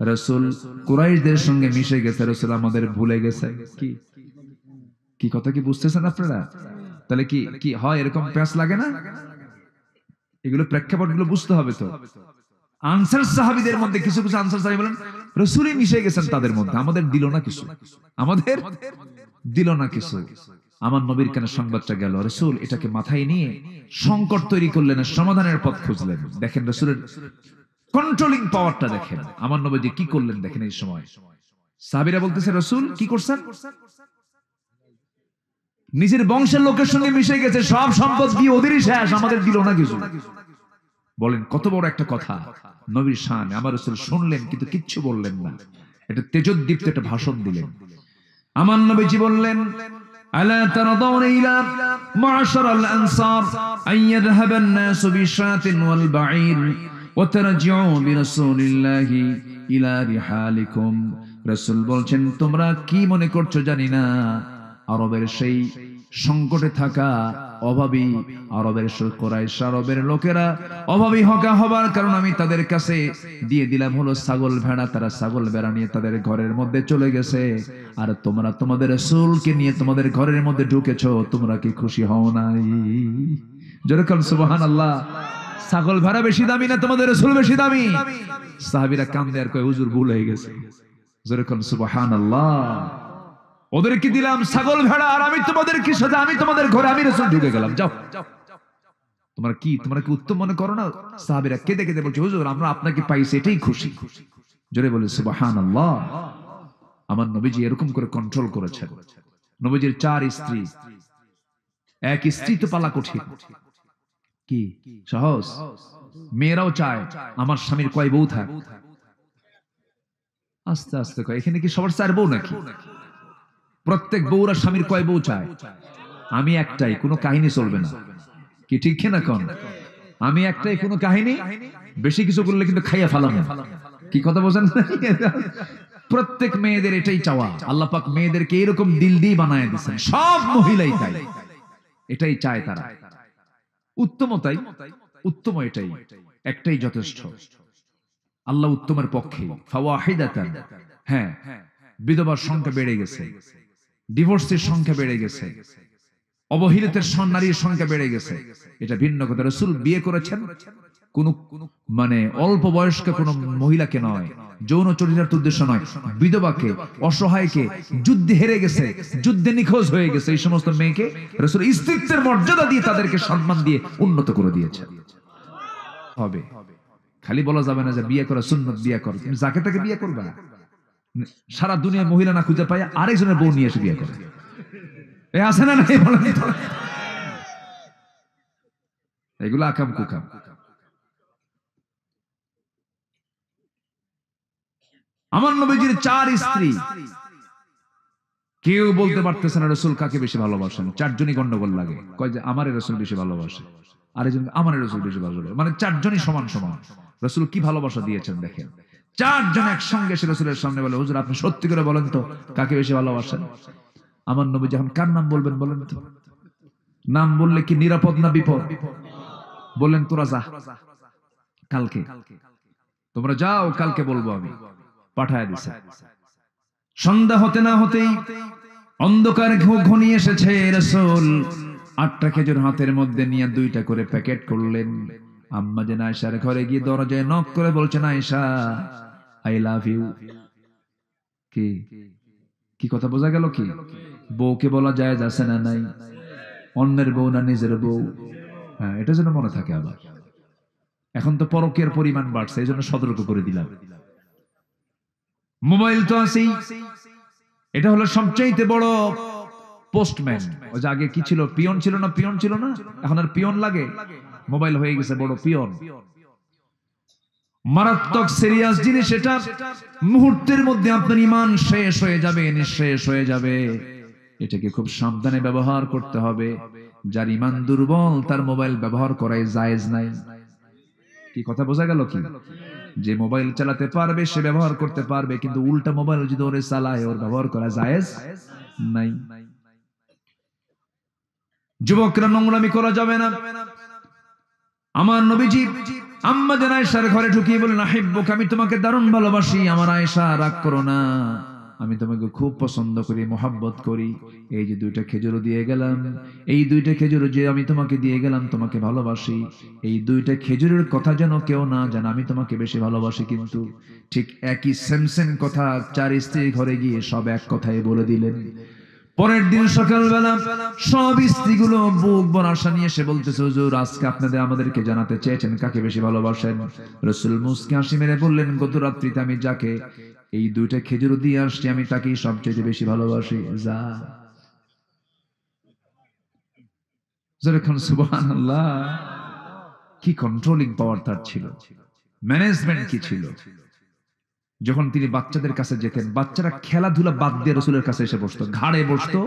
রাসূল কুরাইশদের সঙ্গে মিশে গেছে, রাসূল আমাদের ভুলে গেছে। কি কথা কি বুঝতেছেন আপনারা? তাহলে কি কি হয়, এরকম প্যাঁচ লাগে না? এগুলো প্রেক্ষাপটগুলো বুঝতে হবে। তো আনসার সাহাবীদের মধ্যে কিছু কিছু আনসার সাহাবী বলেন রাসূলই মিশে গেছেন তাদের মধ্যে, আমাদের দিল না কিছু, আমাদের দিল না কিছু। আমার নবীর কানে সংবাদটা গেল, রাসূল এটাকে মাথায় নিয়ে সংকট তৈরি করলেন, সমাধানের পথ খুঁজলেন। দেখেন রাসূলের কন্ট্রোলিং পাওয়ারটা দেখেন, আমার নবীজি কি করলেন দেখেন। এই সময় সাহাবীরা বলতেছে রাসূল কি করছেন? নিজের বংশের লোকের সঙ্গে মিশে গেছে, সব সম্পদ দিয়ে ওদেরই শেষ, আমাদের দিল না কিছু। বলেন কত বড় একটা কথা নবীর শান। আমার রাসূল শুনলেন কিন্তু কিচ্ছু বললেন না, এটা তেজোদ্দীপ্ত একটা ভাষণ দিলেন। আমার নবীজি বললেন আলা তারদাউনা ইলা মা'শারাল আনসার আইয়াযহাবান নাসু বিশাতিন ওয়াল বাঈর ওয়া তারজিউ বিরাসূলিল্লাহি ইলা রিহালিকুম। রাসূল বলছেন তোমরা কি মনে করছো জানি না, আরবের সেই সংকটে থাকা অভাবী আরবের কুরাইশ আরবের লোকেরা অভাবী হবার কারণ আমি তাদের কাছে দিয়ে দিলাম হলো ছাগল ভেড়া, তারা ছাগল ভেড়া নিয়ে তাদের ঘরের মধ্যে চলে গেছে। আর তোমরা তোমাদের রাসূলকে নিয়ে তোমাদের ঘরের মধ্যে ঢুকেছো, তোমরা কি খুশি হও নাই? জোরে বলেন সুবহানাল্লাহ। ছাগল ভেড়া বেশি দামি না তোমাদের রাসূল বেশি দামি? সাহাবীরা কান্দে আর কয় হুজুর ভুল হয়ে গেছে। জোরে বলেন সুবহানাল্লাহ। ওদেরকে দিলাম ছাগল ভেড়া আর আমি তোমাদেরকে সাথে, আমি তোমাদের ঘরে আমি রাসূল ঢুকে গেলাম, যাও। তোমরা কি উত্তম মনে করো না? সাহাবীরা কেঁদে কেঁদে বলছে হুজুর আমরা আপনাকে পাইছি এটাই খুশি। জোরে বলে সুবহানাল্লাহ। আমার নবীজি এরকম করে কন্ট্রোল করেছেন। নবীজির 4 স্ত্রী, এক স্ত্রী তো পালা কঠিন, কি সহজ? মেয়েরাও চায় আমার স্বামীর কয় বউ থাক। আস্তে আস্তে কয়, এখানে কি সবার 4 বউ নাকি? প্রত্যেক বউরা স্বামীর কয় বউ চায়? আমি একটাই, কোনো কাহিনী চলবে না, কি ঠিক কিনা কোন? আমি একটাই, কোনো কাহিনী বেশি কিছু করলে কিন্তু খাইয়া ফেলাম। কি কথা বোঝেন? প্রত্যেক মেয়েদের এটাই চাওয়া। আল্লাহ পাক মেয়েদেরকে এরকম দিল দিয়ে বানায় দিয়েছেন, সব মহিলাই তাই, এটাই চায় তারা। উত্তমতাই উত্তম, এটাই একটাই যথেষ্ট। আল্লাহ উত্তমের পক্ষে। ফাওয়াহিদাতান, হ্যাঁ, বিধবার সংখ্যা বেড়ে গেছে, ডিভোর্সের সংখ্যা বেড়ে গেছে, অবহেলিতের নারীর সংখ্যা বেড়ে গেছে, এটা ভিন্ন কথা। রাসূল বিয়ে করেছেন কোন অল্প বয়স্ক কোন মহিলাকে নয়, যৌন চরিতার্থ উদ্দেশ্য নয়, বিধবাকে, অসহায়কে, যুদ্ধে হেরে গেছে, যুদ্ধে নিখোঁজ হয়ে গেছে, এই সমস্ত মেয়েকে রাসূল স্ত্রীত্বের মর্যাদা দিয়ে তাদেরকে সম্মান দিয়ে উন্নত করে দিয়েছেন। হবে খালি বলা যাবে না যে বিয়ে করা সুন্নত, বিয়ে কর, তুমি যাকে তাকে বিয়ে করবে না। সারা দুনিয়া মহিলা না খুঁজে পায় আরেকজনের বউ নিয়ে এসে বিয়ে করে, এ আছে না? নাই বলেন, এগুলো আকাম কুকাম। আমার নবীজির 4 স্ত্রী, কেউ বলতে পারতেছে না রাসূল কাকে বেশি ভালোবাসেন। 4 জনই গন্ডগোল লাগে, কয় যে আমারে রাসূল বেশি ভালোবাসে, আরেকজন আমারে রাসূল বেশি ভালোবাসে, 4 জনই সমান সমান। রাসূল কি ভালোবাসা দিয়েছেন দেখেন। 4 জন একসঙ্গে এসে রাসূলের সামনে বলে হুজুর আপনি সত্যি করে বলেন তো কাকে বেশি ভালোবাসেন? আমার নবী যখন কার নাম বলবেন বলেন তো? নাম বললে কি নিরাপদ না বিপদ? বললেন তোরা যা, কালকে তোমরা যাও, কালকে বলবো আমি। পাঠায় দিছে। সন্ধ্যা হতে না হতেই অন্ধকার ঘনিয়ে এসেছে। রাসূল 8টা খেজুর হাতের মধ্যে নিয়ে 2টা করে প্যাকেট করলেন। আম্মা জান আয়েশার ঘরে গিয়ে দরজায় নক করে বলছেন আয়েশা আই লাভ ইউ। কি কথা বোঝা গেল? কি বউকে বলা যায় আছে না নাই? অন্যের বউ না নিজের বউ? হ্যাঁ, এটা যেন মনে থাকে। আবার এখন তো পরকীয়ার পরিমাণ বাড়ছে, এই জন্য সতর্ক করে দিলাম। মোবাইল তো আছেই, এটা হলো সবচাইতে বড় পোস্টম্যান। ওই যে আগে কি ছিল, পিয়ন ছিল না? পিয়ন ছিল না, এখন আর পিয়ন লাগে, মোবাইল হয়ে গেছে বড় পিয়ন। মারাত্মক সিরিয়াস জিনিস এটা। মুহূর্তের মধ্যে আপনার ঈমান শেষ হয়ে যাবে, নিঃশেষ হয়ে যাবে। এটাকে খুব সাবধানে ব্যবহার করতে হবে। যার ঈমান দুর্বল তার মোবাইল ব্যবহার করাই জায়েজ নাই। কি কথা বোঝা গেল? কি যে মোবাইল চালাতে পারবে সে ব্যবহার করতে পারবে, কিন্তু উল্টা মোবাইল যদি ওরে চালায় ওর ব্যবহার করা জায়েজ নাই। যুবকরা নোংরামি করা যাবে না। আমার নবীজি আম্মা জান আয়েশার ঘরে ঢুকিয়ে বলেন আহিব্বুক, আমি তোমাকে দারুণ ভালোবাসি। আমার আয়েশা রাগ করো না, আমি তোমাকে খুব পছন্দ করি, মোহাব্বত করি, এই যে 2টা খেজুর দিয়ে গেলাম, এই 2টা খেজুর যে আমি তোমাকে দিয়ে গেলাম, তোমাকে ভালোবাসি, এই 2টা খেজুরের কথা যেন কেউ না জানে, আমি তোমাকে বেশি ভালোবাসি। কিন্তু ঠিক একই সেম কথা 4 স্ত্রীর ঘরে গিয়ে সব এক কথাই বলে দিলেন। পরের দিন সকালবেলা সব স্ত্রীগুলো বুক ভরা আশা নিয়ে এসে বলতেছে, হুজুর আজকে আপনাদের আমাদেরকে জানাতে চেয়েছেন কাকে বেশি ভালোবাসেন। রাসূল মুস্কি হাসি মেরে বললেন, গত রাত্রিতে আমি যাকে এই 2টা খেজুর দিয়ে আসছি আমি তাকেই সবচেয়ে বেশি ভালোবাসি। যা যেরকম সুবহানাল্লাহ, কি কন্ট্রোলিং পাওয়ার তার ছিল, ম্যানেজমেন্ট কি ছিল। যখন তিনি বাচ্চাদের কাছে যেতেন, বাচ্চারা খেলাধুলা বাদ দিয়ে রাসূলের কাছে এসে বসতো, ঘাড়ে বসতো,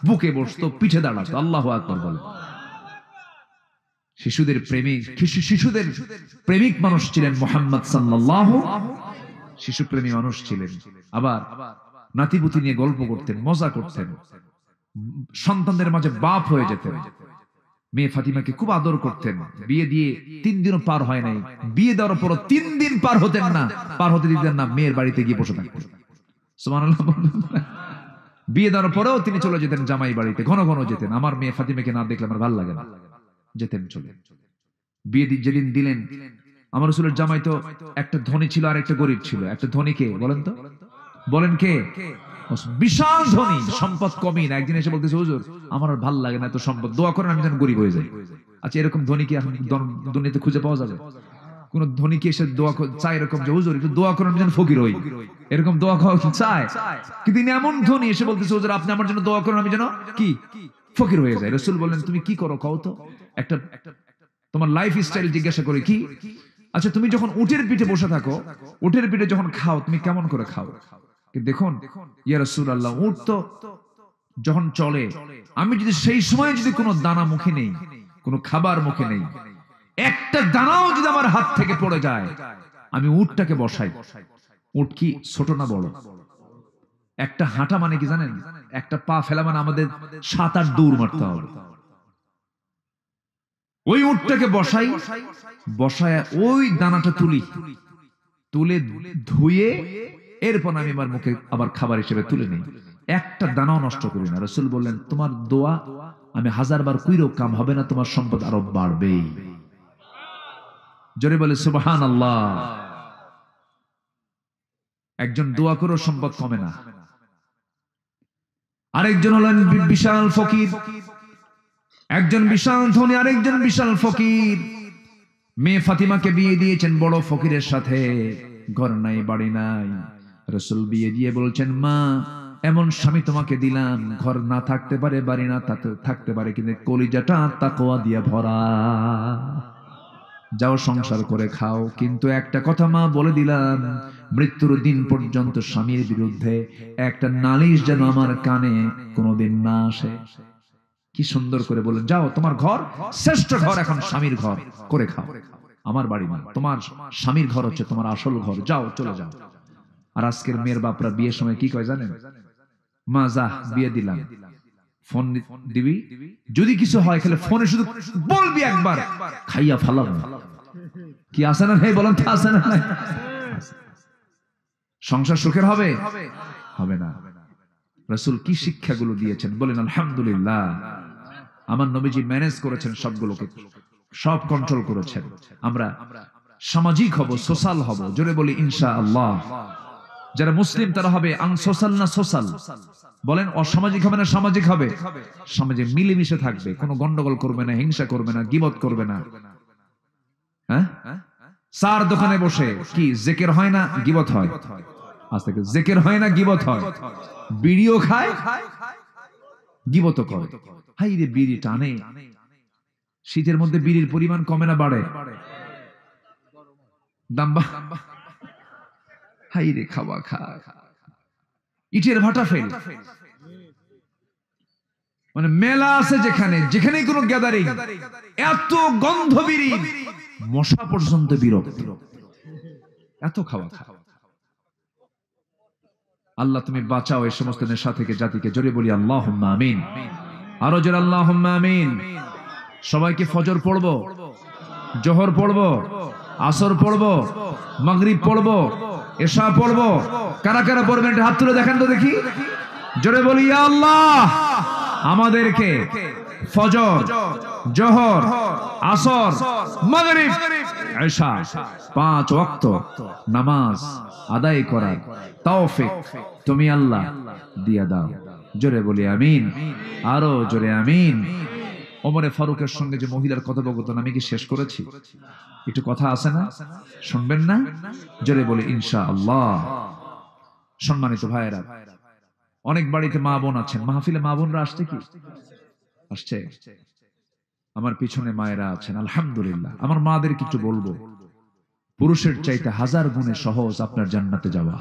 বুকে বসতো, পিঠে দাঁড়াতো। আল্লাহু আকবার বলে। শিশুদের প্রেমিক মানুষ ছিলেন মুহাম্মদ সাল্লাল্লাহু, শিশু প্রেমী মানুষ ছিলেন। আবার নাতিপুতি নিয়ে গল্প করতেন, মজা করতেন, সন্তানদের মাঝে বাপ হয়ে যেতেন। মেয়ে ফাতিমাকে খুব আদর করতেন। বিয়ে দিয়ে 3 দিনও পার হয় নাই, বিয়ে দেওয়ার পর 3 দিন পার হতে দিতেন না, মেয়ের বাড়িতে গিয়ে বসে থাকতেন। সুবহানাল্লাহ। বিয়ে দেওয়ার পরেও তিনি চলে যেতেন জামাই বাড়িতে, ঘন ঘন যেতেন। আমার মেয়ে ফাতিমাকে না দেখলে আমার ভালো লাগে না, যেতেন চলে। বিয়ে যেদিন দিলেন, আমার রাসূলের জামাই তো একটা ধনী ছিল আর একটা গরিব ছিল। একটা ধনী কে বলেন তো, বলেন কে? বিশাল ধনী, সম্পদ কমই না। একদিন এসে বলতেছে, হুজুর আমার আর ভালো লাগে না এত সম্পদ, দোয়া করেন আমি যেন গরিব হয়ে যাই। আচ্ছা, এরকম ধনী কি এখন দুনিয়াতে খুঁজে পাওয়া যাবে? কোন ধনী কি এসে দোয়া চায় এরকম যে হুজুর একটু দোয়া করেন আমি যেন ফকির হই, এরকম দোয়া খাওয়া চায়? কিন্তু তিনি এমন ধনী এসে বলতেছে, হুজুর আপনি আমার জন্য দোয়া করেন আমি যেন কি ফকির হয়ে যাই। রাসূল বললেন, তুমি কি করো কও তো, একটা তোমার লাইফ স্টাইল জিজ্ঞাসা করি কি? আচ্ছা, তুমি যখন উটের পিঠে বসে থাকো, উটের পিঠে যখন খাও তুমি কেমন করে খাও? দেখুন ইয়া রাসূলুল্লাহ, উট তো যখন চলে, আমি যদি সেই সময় যদি কোনো দানা মুখে নেই, কোনো খাবার মুখে নেই, একটা দানাও যদি আমার হাত থেকে পড়ে যায়, আমি উটটাকে বসাই। উট কি ছোট না বড়? একটা হাঁটা মানে কি জানেন? একটা পা ফেলা মানে আমাদের 7-8 দৌড় মারতে হবে। ওই উটটাকে বসায় ওই দানাটা তুলে ধুয়ে এরপর আমি আমার মুখে আবার খাবার হিসেবে তুলে নিই। একটা দানাও নষ্ট করি না। রাসূল বললেন, তোমার দোয়া আমি 1000 বার কইরও কাম হবে না, তোমার সম্পদ আরো বাড়বে। জোরে বলে সুবহানাল্লাহ। একজন দোয়া করেও সম্পদ কমে না। আরেকজন হলেন বিশাল ফকির, একজন বিশাল ধনী, আরেকজন বিশাল ফকির। মেয়ে ফাতিমাকে বিয়ে দিয়েছেন বড় ফকিরের সাথে, ঘর নাই বাড়ি নাই। রাসূল বিয়ে দিয়ে বলছেন, মা এমন স্বামী তোমাকে দিলাম, ঘর না থাকতে পারে, বাড়ি না থাকতে পারে, কিন্তু কলিজাটা তাকওয়া দিয়ে ভরা। যাও সংসার করে খাও, কিন্তু একটা কথা মা বলে দিলাম, মৃত্যুর দিন পর্যন্ত স্বামীর বিরুদ্ধে একটা নালিশ যেন আমার কানে কোনোদিন না আসে। কি সুন্দর করে বলেন, যাও তোমার ঘর শ্রেষ্ঠ ঘর, এখন স্বামীর ঘর করে খাও, আমার বাড়ি না, তোমার স্বামীর ঘর হচ্ছে তোমার আসল ঘর, যাও চলে যাও। আর আজকের মেয়ের বাপরা বিয়ের সময় কি কয় জানেন? মা যা বিয়ে দিলাম, ফোন দিবি, যদি কিছু হয় খালি ফোনে শুধু বলবি একবার, খাইয়া ফালাম। কি আছে না ভাই বলেন, আছে না? সংসার সুখের হবে? হবে না। রাসূল কি শিক্ষাগুলো দিয়েছেন বলেন আলহামদুলিল্লাহ। আমার নবীজি ম্যানেজ করেছেন সবগুলোকে, সব কন্ট্রোল করেছেন। আমরা সামাজিক হব, সোশ্যাল হব, জোরে বলি ইনশাআল্লাহ। যারা মুসলিম তারা হবে আনসোশ্যাল না সোশ্যাল? বলেন অসামাজিক হবে না সামাজিক হবে? সমাজে মিলেমিশে থাকবে, কোনো গন্ডগোল করবে না, হিংসা করবে না, গীবত করবে না। হ্যাঁ, চার দোকানে বসে কি জিকির হয় না গীবত হয়? আজ থেকে জিকির হয় না গীবত হয়? বিড়িও খায়, গীবত করে। হাই রে বিড়ি টানে, শীতের মধ্যে বিড়ির পরিমাণ কমে না বাড়ে? দাম হাই রে খাওয়া খা, ইটের ভাটা ফেল। মানে মেলা আছে যেখানে কোনো গ্যাদারিং, এত গন্ধ বিড়ি, মশা পর্যন্ত বিরক্ত, এত খাওয়া খা। আল্লাহ তুমি বাঁচাও এই সমস্ত নেশা থেকে জাতিকে, জোরে বলি আল্লাহুম্মা আমিন। আরো জোরে আল্লাহুম্মা আমিন। সবাইকে ফজর পড়বো, জোহর পড়বো, আসর পড়বো, মাগরিব পড়বো, এশা পড়বো। কারা কারা পড়বেন হাত তুলে দেখেন তো দেখি, জোরে বলি ইয়া আল্লাহ আমাদেরকে ফজর, জোহর, আসর, মাগরিব, এশা 5 ওয়াক্ত নামাজ আদায় করার তৌফিক তুমি আল্লাহ দিয়া দাও। জোরে বলি আমিন, আরো জোরে আমিন। ওমরে ফারুকের সঙ্গে যে মহিলার কথোপকথন আমি কি শেষ করেছি? একটু কথা আছে না, শুনবেন না? জোরে বলি ইনশাআল্লাহ। সম্মানিত ভাইয়েরা, অনেক বাড়িতে মা বোন আছেন, মাহফিলে মা বোনরা আসছে কি? আসছে। আমার পিছনে মায়েরা আছেন, আলহামদুলিল্লাহ। আমার মাদের কিছু বলবো, পুরুষের চাইতে 1000 গুণে সহজ আপনার জান্নাতে যাওয়া।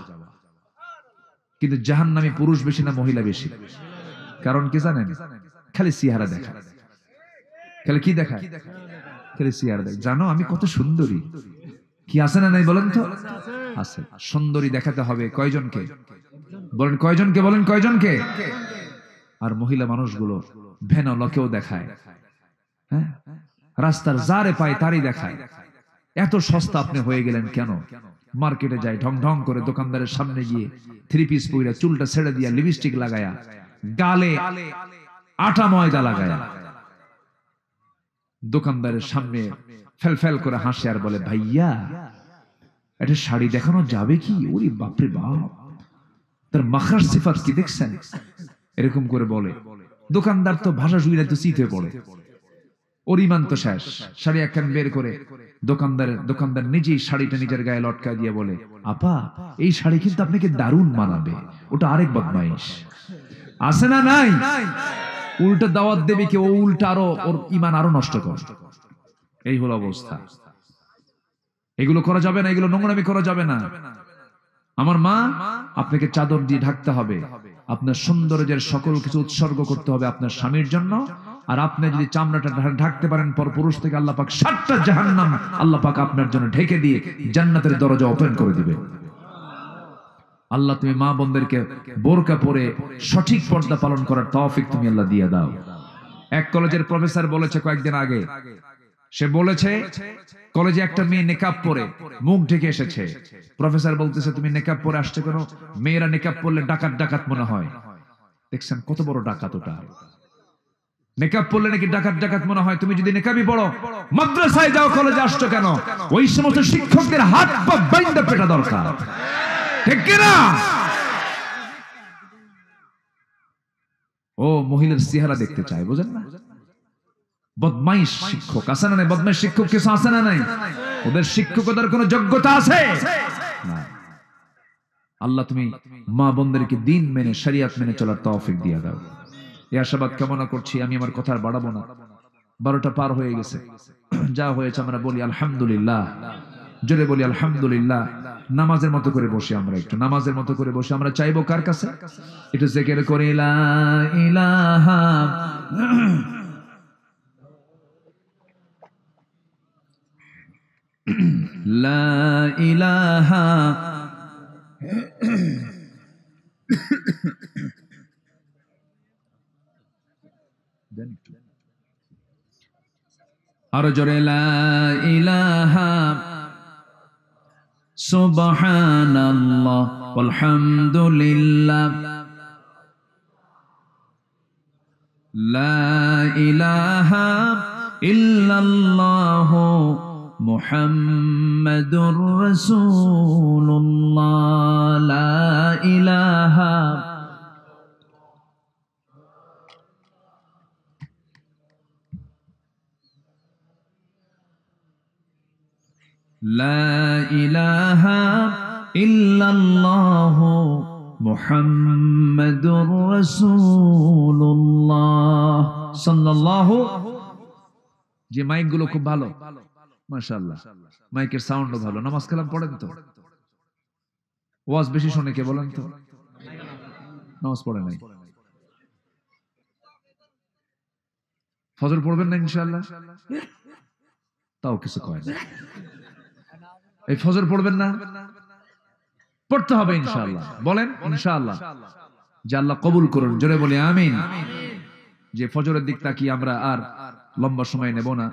কিন্তু জাহান্নামী পুরুষ বেশি না মহিলা বেশি? কারণ কি জানেন? খালি চেহারা দেখা। খালি কি দেখা? খালি চেহারা দেখা। জানো আমি কত সুন্দরী, কি আছে না নাই বলেন তো? আছে। সুন্দরী দেখাতে হবে কয়জনকে? বলেন কয়জনকে? বলেন কয়জনকে? আর মহিলা মানুষগুলো ভেন লোকেও দেখায়, হ্যাঁ, রাস্তার যারে পায় তারই দেখায়। এত সস্তা আপনি হয়ে গেলেন কেন? মার্কেটে যায় ঢং ঢং করে, দোকানদারের সামনে গিয়ে 3 পিস পইরা, চুলটা ছেড়ে দিয়া, লিপস্টিক লাগায়া, গালে আটা ময়দা লাগায়া দোকানদারের সামনে ফেল ফেল করে হাসে আর বলে, ভাইয়া এটা শাড়ি দেখানো যাবে কি? ওরে বাপরে বাপ, তার মাখরাজ সিফাত কি দেখছেন? এরকম করে বলে। দোকানদার তো ভাষা শুইলে তো চিত হয়ে পড়ে, ওর ইমান তো শেষ। শাড়ি একখান বের করে দোকানদার নিজেই শাড়িটা নিজের গায়ে লটকায় দিয়ে বলে, আপা এই শাড়ি কিন্তু আপনাকে দারুণ মানাবে। ওটা আরেক বদমাইশ আছে না নাই? উল্টা দাওয়াত দেবে কি, ও উল্টা আরো ওর ইমান আরো নষ্ট করে। এই হলো অবস্থা। এগুলো করা যাবে না, এগুলো নোংরামি করা যাবে না। আমার মা, আপনাকে চাদর দিয়ে ঢাকতে হবে, আপনার সৌন্দর্যের সকল কিছু উৎসর্গ করতে হবে আপনার স্বামীর জন্য। আর আপনি যদি চামড়াটা ঢাকতে পারেন, পর পুরুষ থেকে আল্লাহ পাক 7টা জাহান্নাম আল্লাহ পাক আপনার জন্য ঢেকে দিয়ে জান্নাতের দরজা ওপেন করে দিবে। আল্লাহ তুমি মা বোনদেরকে বোরকা পরে সঠিক পর্দা পালন করার তৌফিক তুমি আল্লাহ দিয়ে দাও। এক কলেজের প্রফেসর বলেছে কয়েকদিন আগে, সে বলেছে কলেজে একটা মেয়ে নেকাব পরে মুখ ঢেকে এসেছে। প্রফেসর বলতেছে, তুমি নেকাব পরে আসছো কেন? মেয়েরা নেকাব পরলে ডাকাত ডাকাত মনে হয়। দেখছেন কত বড় ডাকাত ওটা? নেকাব পরলে নাকি ডাকাত ডাকাত মনে হয়। তুমি যদি নেকাবই পড়ো, মাদ্রাসায় যাও, কলেজে আসছো কেন? ওই সমস্ত শিক্ষকদের হাত পা বাইন্ধা পেটা দরকার, ঠিক কি না? ও মহিলার চেহারা দেখতে চায়, বুঝেন না? বদমাইশ শিক্ষক আছে না নাই? বদমাইশ শিক্ষক কিছু আছে না নাই? ওদের শিক্ষকতার কোন যোগ্যতা আছে না। আল্লাহ তুমি মা বোনদেরকে দিন মেনে, শরিয়ত মেনে চলার তৌফিক দিয়ে দাও। এই আশাবাদ কামনা করছি। আমি আমার কথা আর বাড়াবো না, 12টা পার হয়ে গেছে। যা হয়েছে আমরা বলি আলহামদুলিল্লাহ, জোরে বলি আলহামদুলিল্লাহ। নামাজের মতো করে বসে, আমরা একটু নামাজের মতো করে বসে আমরা চাইবো কার কাছে? একটু জিকির করি, লা ইলাহা লা ইলাহা আরো জোরে, লা ইলাহা সুবহানাল্লাহ আলহামদুলিল্লাহ, লা ইলাহা ইল্লাল্লাহ মুহাম্মাদুর রাসূলুল্লাহ, লা ইলাহা লা ইলাহা ইল্লাল্লাহ মুহাম্মাদুর রাসূলুল্লাহ সাল্লাল্লাহু। যে মাইক গুলো খুব ভালো, মাশাআল্লাহ, মাইকের সাউন্ডও ভালো। নামাজ কালাম পড়েন তো? ওয়াজ বেশি শুনে কে বলেন তো? নামাজ পড়ে নাই? ফজর পড়বেন না ইনশাআল্লাহ? তাও কিছু কয় না। এই ফজর পড়বেন না? পড়তে হবে ইনশাআল্লাহ। বলেন ইনশাআল্লাহ, যে আল্লাহ কবুল করুন। জোরে বলি আমিন। যে ফজরের দিক তাকিয়ে আমরা আর লম্বা সময় নেব না।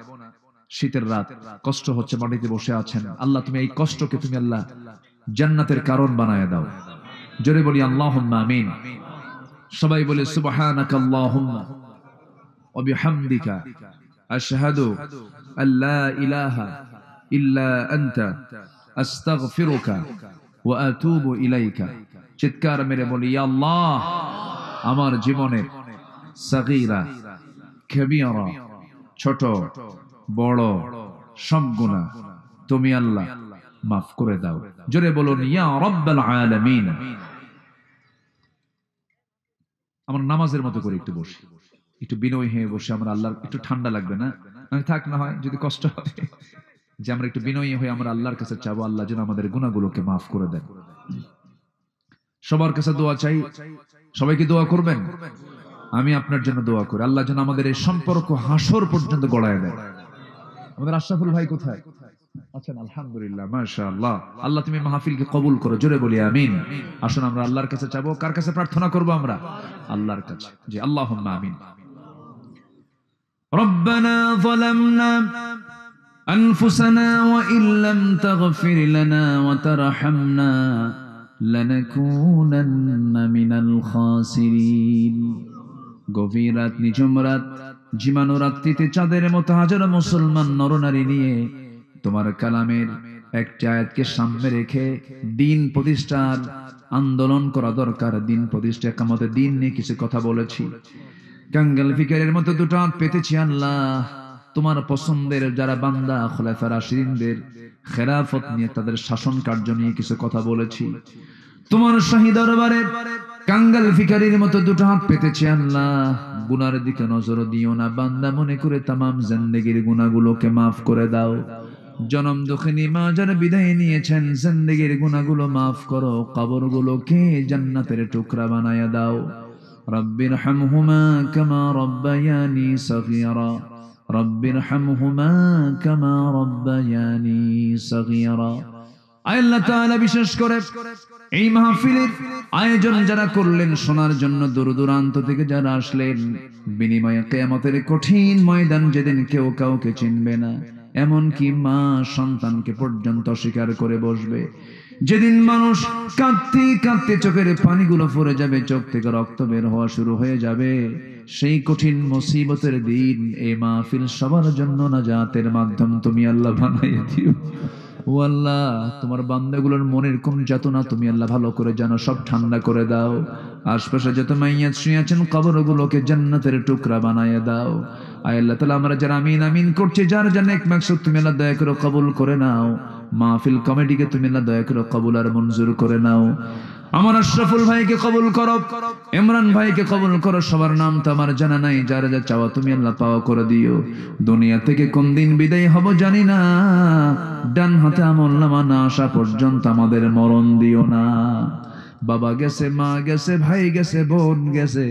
শীতের রাত, কষ্ট হচ্ছে, মাটিতে বসে আছেন। আল্লাহ তুমি এই কষ্টকে তুমি আল্লাহ জান্নাতের কারণ বানায় দাও। জোরে বলি আল্লাহুম্মা আমিন। সবাই বলে সুবহানাকা আল্লাহুম্মা ওয়া বিহামদিকা আশহাদু আল্লা ইলাহা ইল্লা আনতা আস্তাগফিরুকা ওয়া আতুবু ইলাইকা। চিৎকার মেরে বলি ইয়া আল্লাহ, আমার জীবনের সাগীরা কবিরা, ছোট বড় সব গুনাহ তুমি আল্লাহ মাফ করে দাও। জোরে বলুন ইয়া রাব্বাল আলামিন। আমরা নামাজের মতো করে একটু বসি, একটু বিনয়ী হয়ে বসে আমরা আল্লাহর, একটু ঠান্ডা লাগবে না? থাক না হয় যদি কষ্ট হয়, যে আমরা একটু বিনয়ী হয়ে আমরা আল্লাহর কাছে চাবো আল্লাহ যেন আমাদের গুনাহগুলোকে মাফ করে দেন। সবার কাছে দোয়া চাই, সবাই কি দোয়া করবেন? আমি আপনার জন্য দোয়া করি আল্লাহ যেন আমাদের এই সম্পর্ক হাসর পর্যন্ত গড়ায় দেয়। আমাদের আশরাফুল ভাই কোথায় আছেন? আলহামদুলিল্লাহ, মাশাআল্লাহ। আল্লাহ তুমি মাহফিলকে কবুল করো। জোরে বলি আমিন। আসুন আমরা আল্লাহর কাছে চাবো। কার কাছে প্রার্থনা করব আমরা? আল্লাহর কাছে। জি, আল্লাহুম্মা আমিন। রব্বানা যালামনা আনফুসানা ওয়া ইল্লাম তাগফির লানা ওয়া তারহামনা লানাকুনান্না মিনাল খাসিরিন। গভীর রাত, নিঝুম রাত, ঝিমানো রাত্রিতে চাঁদের মতো হাজারো মুসলমান নরনারী নিয়ে তোমার কালামের একটা আয়াতকে সামনে রেখে দিন প্রতিষ্ঠার আন্দোলন করা দরকার। দিন প্রতিষ্ঠা, কামতে দিন নিয়ে কিছু কথা বলেছি। কাঙ্গাল ফিকারের মতো দুটো হাত পেতেছি আল্লাহ, তোমার পছন্দের যারা বান্দা খোলাফা রাশিদিনদের খেলাফত নিয়ে, তাদের শাসন কার্য নিয়ে কিছু কথা বলেছি। তোমার শাহী দরবারে কাঙ্গাল ফিকারির মতো দুটো হাত পেতেছি আল্লাহ, গুনার দিকে নজর দিও না। বান্দা মনে করে তামাম জিন্দেগির গুনাহগুলোকে মাফ করে দাও। জনম দুঃখিনী মা যারা বিদায় নিয়েছেন, জিন্দেগির গুনাহগুলো মাফ করো। কবরগুলোকে জান্নাতের টুকরা বানায়া দাও। রব্বিরহামহুমা কামা রব্বায়ানি সগীরা, রব্বিরহামহুমা কামা রব্বায়ানি সগীরা। আল্লাহ তাআলা বিশেষ করে এই মাহফিলের আয়োজন যারা করলেন, শোনার জন্য দূর দূরান্ত থেকে যারা আসলেন, বিনিময়ে কিয়ামতের কঠিন ময়দান যেদিন কেউ কাউকে চিনবে না, এমনকি মা সন্তানকে পর্যন্ত স্বীকার করে বসবে, যেদিন মানুষ কাঁদতে কাঁদতে চোখের পানিগুলো পড়ে যাবে, চোখ থেকে রক্ত বের হওয়া শুরু হয়ে যাবে, সেই কঠিন মুসিবতের দিন এই মাহফিল সবার জন্য নাজাতের মাধ্যম তুমি আল্লাহ বানাইয়ে দিও। ও আল্লাহ, তোমার বান্দাগুলোর মনের কোন যাতনা তুমি আল্লাহ ভালো করে জানো, সব ঠান্ডা করে দাও। আশপাশে যত মাইয়াত শুয়ে আছেন, কবরগুলোকে জান্নাতের টুকরা বানায় দাও। আয় আল্লাহ তাআলা, আমরা যারা আমিন আমিন করছি, যার জন্য এক মাকসুদ তুমি আল্লাহ দয়া করে কবুল করে নাও। মাহফিল কমিটিকে তুমি আল্লাহ দয়া করে কবুল আর মঞ্জুর করে নাও। আমার আশরাফুল ভাইকে কবুল করো, ইমরান ভাইকে কবুল করো। সবার নাম তো আমার জানা নাই, যারা যা চাওয়া তুমি আল্লাহ পাওয়া করে দিও। দুনিয়া থেকে কোন দিন বিদায় হব জানি না, ডান হাতে আমলনামা না আসা পর্যন্ত আমাদের মরণ দিও না। বাবা গেছে, মা গেছে, ভাই গেছে, বোন গেছে,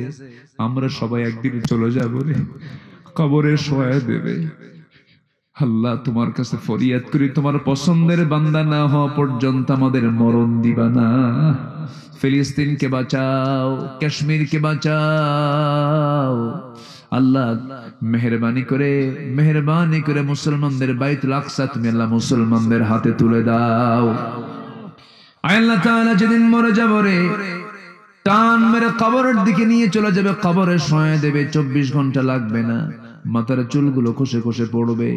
আমরা সবাই একদিন চলে যাবো রে, কবরে শোয়া দেবে। আল্লাহ তোমার কাছে ফরিয়াদ করি, তোমার পছন্দের বান্দা না হওয়া পর্যন্ত আমাদের মরণ দিবা না। ফিলিস্তিনকে বাঁচাও, কাশ্মীরকে বাঁচাও আল্লাহ। মেহেরবানি করে মুসলমানদের বাইতুল আকসা তুমি আল্লাহ মুসলমানদের হাতে তুলে দাও। আল্লাহ তাআলা যেদিন মরে যাব রে, টান মেরে কবরের দিকে নিয়ে চলে যাবে, কবরে শোয়া দেবে। 24 ঘন্টা লাগবে না, মাথার চুলগুলো খসে খসে পড়বে।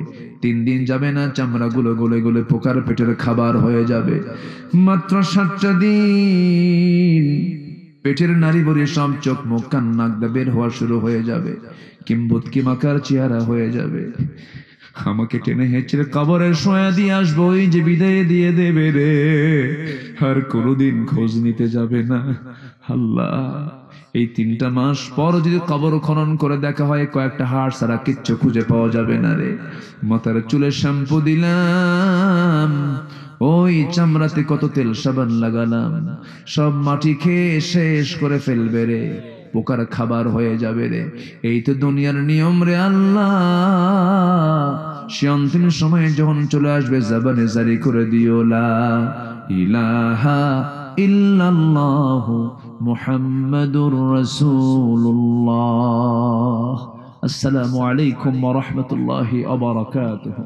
3 দিন যাবে না, চামড়াগুলো গলে গলে পোকার পেটের খাবার হয়ে যাবে। মাত্র 7টা দিন পেটের নারী ভরে সব চোখ মুখ কান নাক বের হওয়া শুরু হয়ে যাবে, কিম্বুতকি মাকার চেহারা হয়ে যাবে। আমাকে টেনে হেঁচড়ে কবরে শোয়া দিয়ে আসবো, ওই যে বিদায় দিয়ে দেবে রে, আর কোনোদিন খোঁজ নিতে যাবে না। আল্লাহ, এই 3টা মাস পর যদি কবর খনন করে দেখা হয়, কয়েকটা হাড় ছাড়া কিচ্ছু খুঁজে পাওয়া যাবে না রে। মাথার চুলে শ্যাম্পু দিলাম, ওই চামড়াতে কত তেল সাবান লাগালাম, সব মাটি খেয়ে শেষ করে ফেলবে রে, পোকার খাবার হয়ে যাবে রে। এই তো দুনিয়ার নিয়ম রে আল্লাহ। সে অন্তিম সময়ে যখন চলে আসবে, জবানে জারি করে দিও লা ইলাহা ইল্লাল্লাহু মুহাম্মাদুর রাসূলুল্লাহ। আসসালামু আলাইকুম ওয়া রাহমাতুল্লাহি ওয়া বারাকাতুহু।